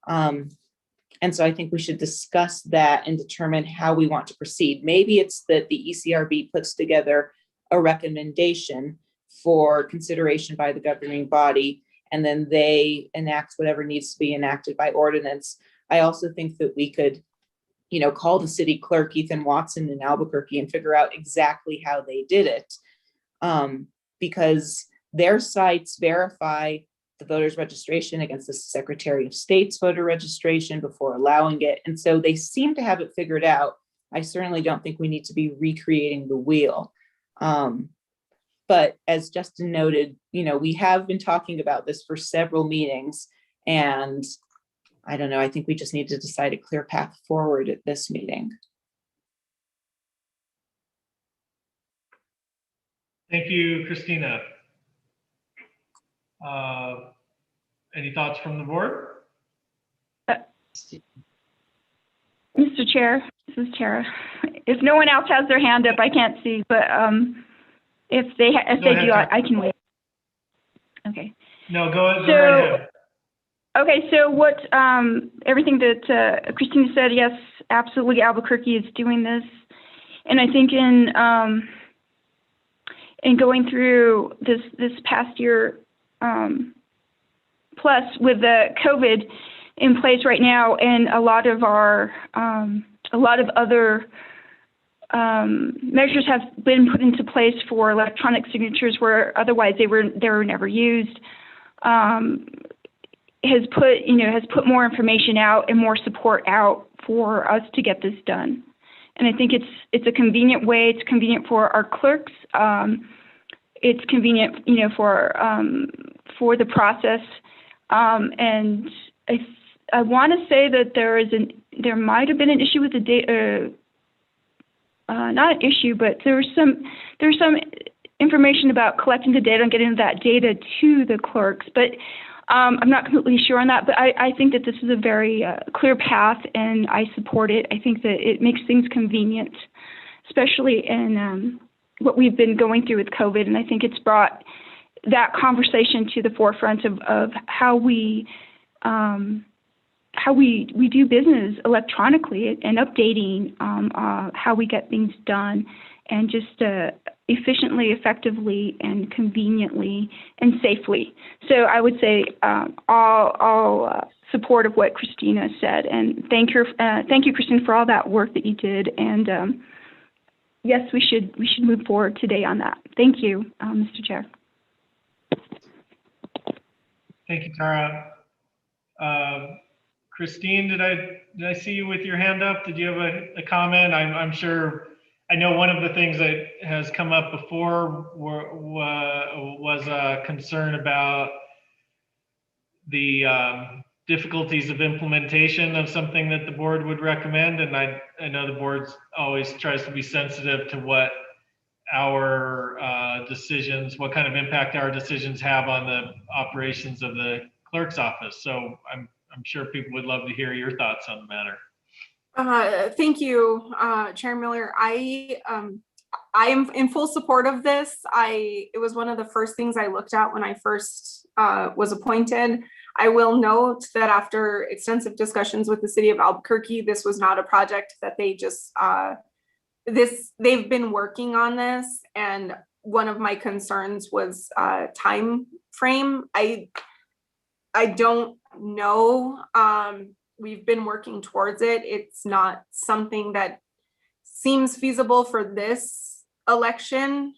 And so I think we should discuss that and determine how we want to proceed. Maybe it's that the ECRB puts together a recommendation for consideration by the governing body, and then they enact whatever needs to be enacted by ordinance. I also think that we could, call the city clerk, Ethan Watson, in Albuquerque and figure out exactly how they did it. Because their sites verify the voter's registration against the Secretary of State's voter registration before allowing it. And so they seem to have it figured out. I certainly don't think we need to be recreating the wheel. But as Justin noted, we have been talking about this for several meetings, and I don't know, I think we just need to decide a clear path forward at this meeting. Thank you, Christina. Any thoughts from the board? Mr. Chair, this is Tara. If no one else has their hand up, I can't see, but if they do, I can wait. Okay. No, go right ahead. Okay, so what everything that Christina said, yes, absolutely, Albuquerque is doing this, and I think in going through this past year, plus with the COVID in place right now, and a lot of other measures have been put into place for electronic signatures where otherwise they were never used. Has put more information out and more support out for us to get this done. And I think it's a convenient way. It's convenient for our clerks. It's convenient, for the process. And I want to say that there might have been an issue with the data. Not an issue, but there's some information about collecting the data and getting that data to the clerks. But I'm not completely sure on that, but I think that this is a very clear path, and I support it. I think that it makes things convenient, especially in what we've been going through with COVID, and I think it's brought that conversation to the forefront of how we do business electronically and updating how we get things done, and just efficiently, effectively, and conveniently and safely. So I would say all support of what Christina said, and thank you, Christine, for all that work that you did. And yes, we should move forward today on that. Thank you, Mr. Chair. Thank you, Tara. Christine, did I see you with your hand up? Did you have a comment? I'm sure. I know one of the things that has come up before was a concern about the difficulties of implementation of something that the board would recommend. And I know the board always tries to be sensitive to what our decisions, what kind of impact our decisions have on the operations of the clerk's office. So I'm sure people would love to hear your thoughts on the matter. Thank you, Chair Miller. I am in full support of this. It was one of the first things I looked at when I first was appointed. I will note that after extensive discussions with the city of Albuquerque, this was not a project that they just, they've been working on this. And one of my concerns was time frame. I don't know. We've been working towards it. It's not something that seems feasible for this election,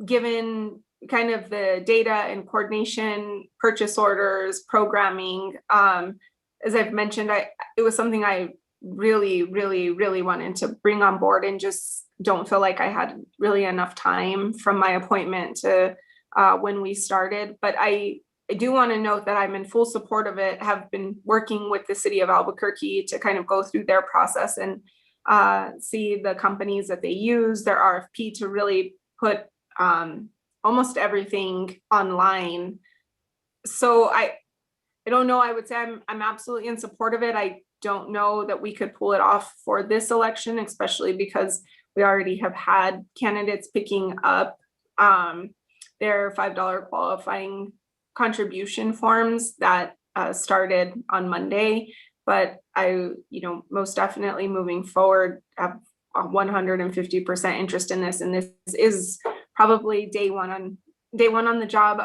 given kind of the data and coordination, purchase orders, programming. As I've mentioned, it was something I really wanted to bring on board, and just don't feel like I had really enough time from my appointment to when we started. But I do want to note that I'm in full support of it, have been working with the city of Albuquerque to kind of go through their process and see the companies that they use, their RFP, to really put almost everything online. So I don't know, I would say I'm absolutely in support of it. I don't know that we could pull it off for this election, especially because we already have had candidates picking up their $5 qualifying contribution forms that started on Monday. But I, most definitely moving forward, have 150% interest in this. And this is probably day one on the job.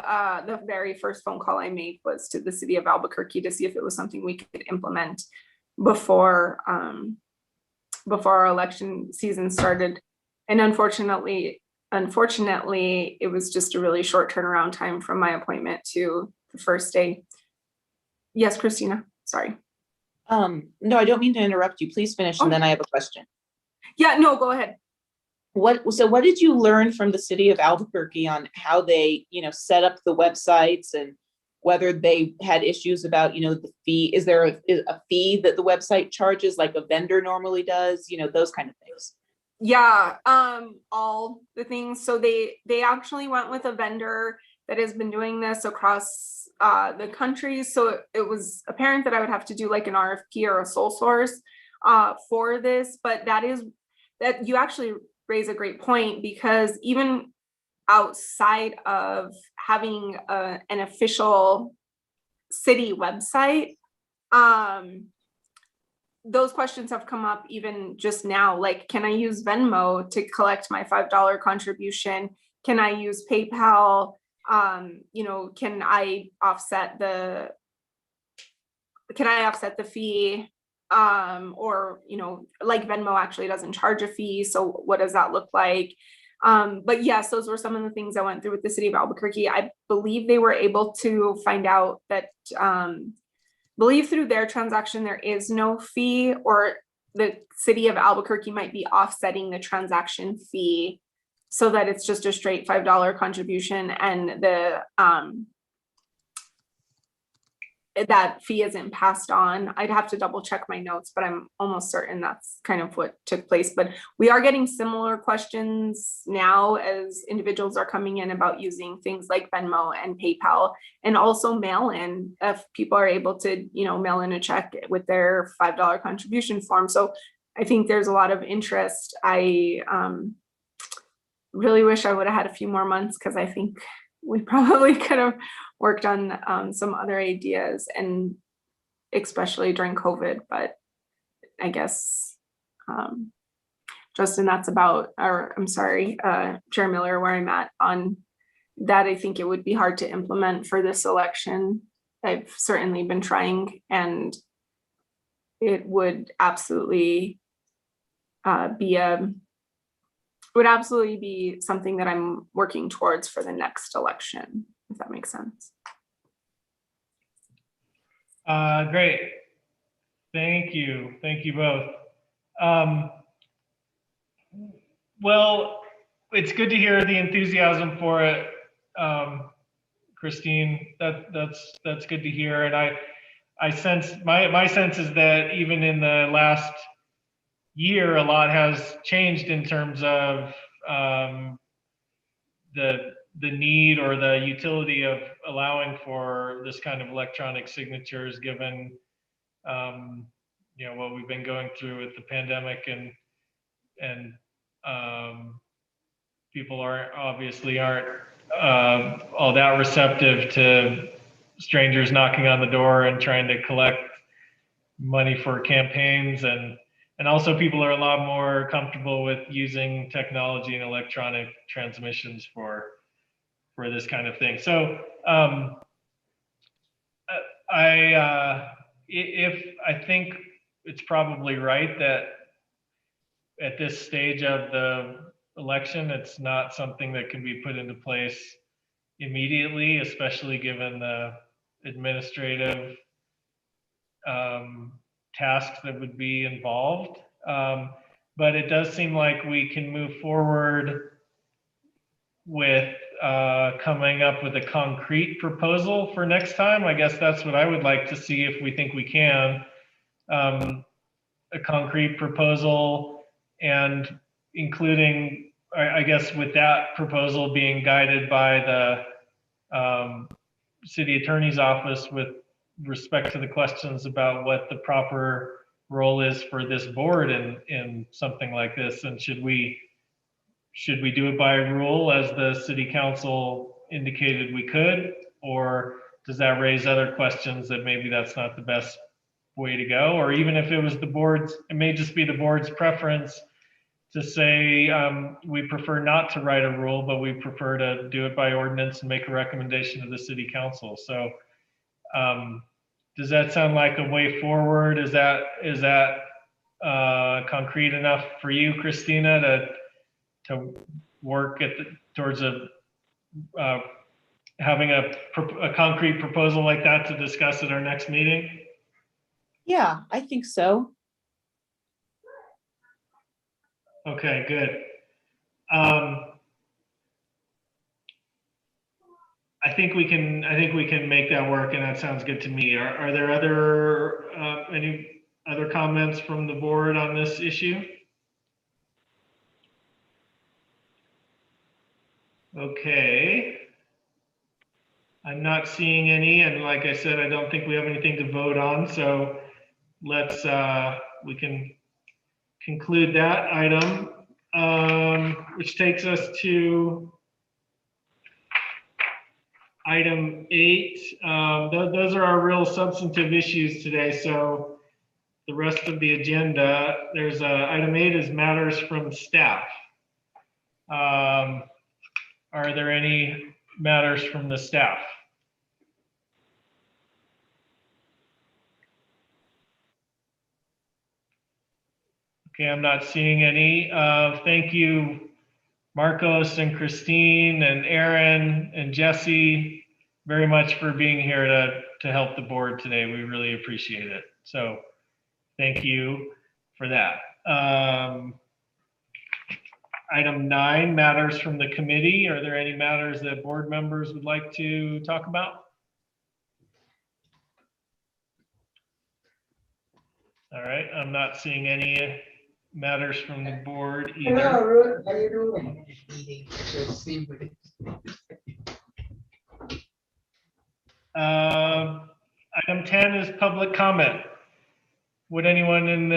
The very first phone call I made was to the city of Albuquerque to see if it was something we could implement before our election season started. And unfortunately, it was just a really short turnaround time from my appointment to the first day. Yes, Christina, sorry. No, I don't mean to interrupt you. Please finish, and then I have a question. Yeah, no, go ahead. So what did you learn from the city of Albuquerque on how they, set up the websites, and whether they had issues about, the fee? Is there a fee that the website charges like a vendor normally does? Those kind of things. Yeah, all the things. So they actually went with a vendor that has been doing this across the country. So it was apparent that I would have to do like an RFP or a sole source for this. But that you actually raise a great point, because even outside of having an official city website, those questions have come up even just now. Like, can I use Venmo to collect my $5 contribution? Can I use PayPal? Can I offset the fee? Or, like Venmo actually doesn't charge a fee. So what does that look like? But yes, those were some of the things I went through with the city of Albuquerque. I believe they were able to find out that, believe through their transaction, there is no fee, or the city of Albuquerque might be offsetting the transaction fee so that it's just a straight $5 contribution, and that fee isn't passed on. I'd have to double check my notes, but I'm almost certain that's kind of what took place. But we are getting similar questions now as individuals are coming in about using things like Venmo and PayPal, and also mail in, if people are able to, mail in a check with their $5 contribution form. So I think there's a lot of interest. I really wish I would have had a few more months, because I think we probably could have worked on some other ideas, and especially during COVID. But I guess, Justin, that's about, or I'm sorry, Chair Miller, where I'm at on that. I think it would be hard to implement for this election. I've certainly been trying, and it would absolutely be something that I'm working towards for the next election, if that makes sense. Great. Thank you. Thank you both. Well, it's good to hear the enthusiasm for it, Christine. That's good to hear. And I sense, my sense is that even in the last year, a lot has changed in terms of the need or the utility of allowing for this kind of electronic signatures, given what we've been going through with the pandemic, and people aren't all that receptive to strangers knocking on the door and trying to collect money for campaigns, and also people are a lot more comfortable with using technology and electronic transmissions for this kind of thing. So I think it's probably right that at this stage of the election, it's not something that can be put into place immediately, especially given the administrative tasks that would be involved. But it does seem like we can move forward with coming up with a concrete proposal for next time. I guess that's what I would like to see, if we think we can. A concrete proposal, and including, I guess, with that proposal being guided by the city attorney's office with respect to the questions about what the proper role is for this board in something like this, and should we do it by rule as the city council indicated we could, or does that raise other questions that maybe that's not the best way to go? Or even if it was the board's, it may just be the board's preference to say we prefer not to write a rule, but we prefer to do it by ordinance and make a recommendation to the city council. So does that sound like a way forward? Is that concrete enough for you, Christina, to work towards having a concrete proposal like that to discuss at our next meeting? Yeah, I think so. Okay, good. I think we can make that work, and that sounds good to me. Are there any other comments from the board on this issue? Okay. I'm not seeing any, and like I said, I don't think we have anything to vote on, so let's we can conclude that item, which takes us to item 8. Those are our real substantive issues today. So the rest of the agenda, there's item 8 is matters from staff. Are there any matters from the staff? Okay, I'm not seeing any. Thank you, Marcos and Christine and Aaron and Jesse, very much for being here to help the board today. We really appreciate it. So thank you for that. Item 9, matters from the committee. Are there any matters that board members would like to talk about? All right, I'm not seeing any matters from the board either. Hello, Ruth. How you doing? Item 10 is public comment. Would anyone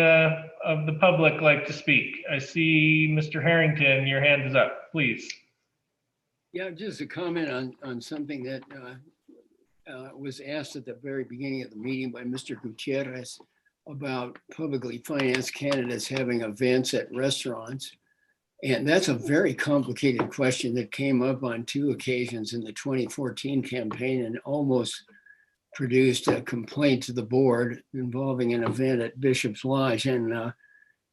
of the public like to speak? I see Mr. Harrington, your hand is up, please. Yeah, just a comment on something that was asked at the very beginning of the meeting by Mr. Gutierrez about publicly financed candidates having events at restaurants. And that's a very complicated question that came up on 2 occasions in the 2014 campaign and almost produced a complaint to the board involving an event at Bishop's Lodge. And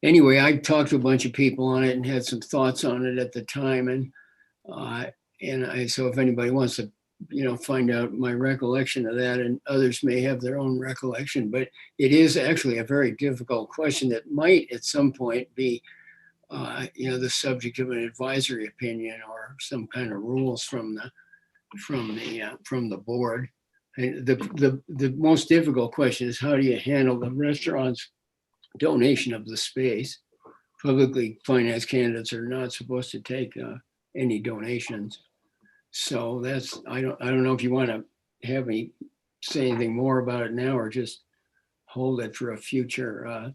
anyway, I talked to a bunch of people on it and had some thoughts on it at the time. And so if anybody wants to find out my recollection of that, and others may have their own recollection, but it is actually a very difficult question that might at some point be, the subject of an advisory opinion or some kind of rules from the board. And the most difficult question is, how do you handle the restaurant's donation of the space publicly financed candidates are not supposed to take any donations. So that's, I don't know if you want to have me say anything more about it now or just hold it for a future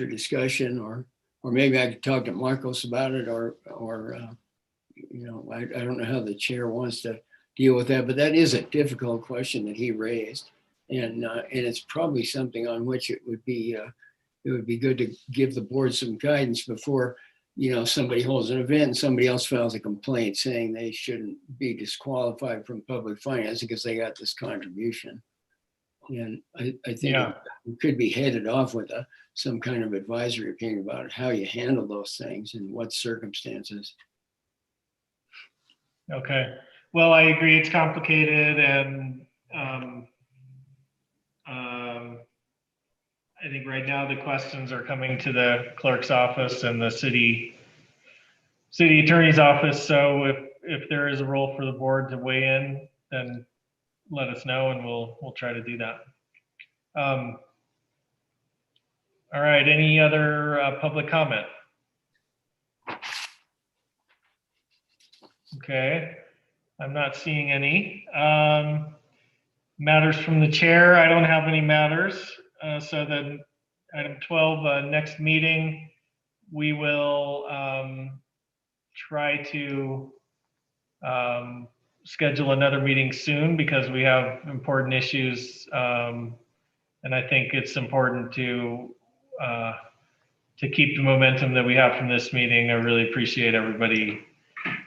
discussion, or maybe I could talk to Marcos about it, or I don't know how the chair wants to deal with that, but that is a difficult question that he raised. And it's probably something on which it would be good to give the board some guidance before, somebody holds an event and somebody else files a complaint saying they shouldn't be disqualified from public finance because they got this contribution. And I think it could be headed off with some kind of advisory opinion about how you handle those things and what circumstances. Okay. Well, I agree. It's complicated, and I think right now the questions are coming to the clerk's office and the city attorney's office. So if there is a role for the board to weigh in, then let us know, and we'll try to do that. All right. Any other public comment? Okay. I'm not seeing any. Matters from the chair. I don't have any matters. So then item 12, next meeting, we will try to schedule another meeting soon because we have important issues. And I think it's important to keep the momentum that we have from this meeting. I really appreciate everybody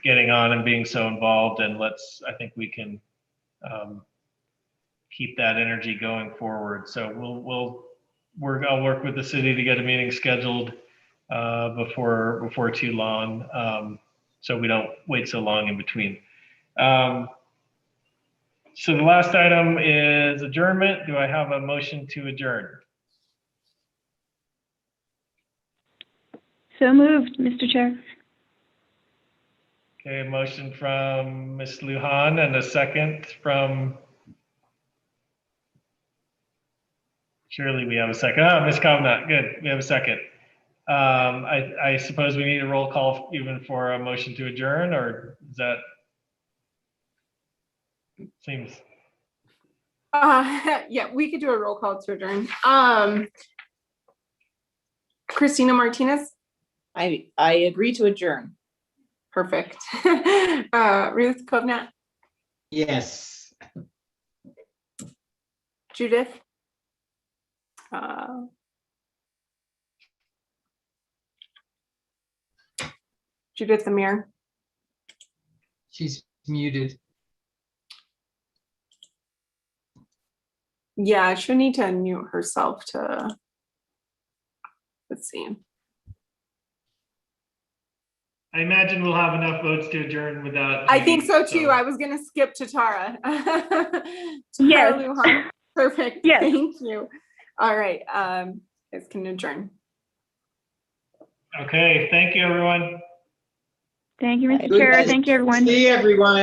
getting on and being so involved, and I think we can keep that energy going forward. So I'll work with the city to get a meeting scheduled before too long, so we don't wait so long in between. So the last item is adjournment. Do I have a motion to adjourn? So moved, Mr. Chair. Okay, a motion from Ms. Lujan and a second from, surely we have a second. Oh, Ms. Kovnat, good, we have a second. I suppose we need a roll call even for a motion to adjourn, or is that seems? Yeah, we could do a roll call to adjourn. Christina Martinez. I agree to adjourn. Perfect. Ruth Kovnat. Yes. Judith. Judith Amir. She's muted. Yeah, she'll need to unmute herself to, let's see. I imagine we'll have enough votes to adjourn without. I think so too. I was gonna skip to Tara. Yes. Lujan. Perfect. Yes. Thank you. All right. Guys can adjourn. Okay. Thank you, everyone. Thank you, Mr. Good Chair. to Thank you, everyone. See everyone.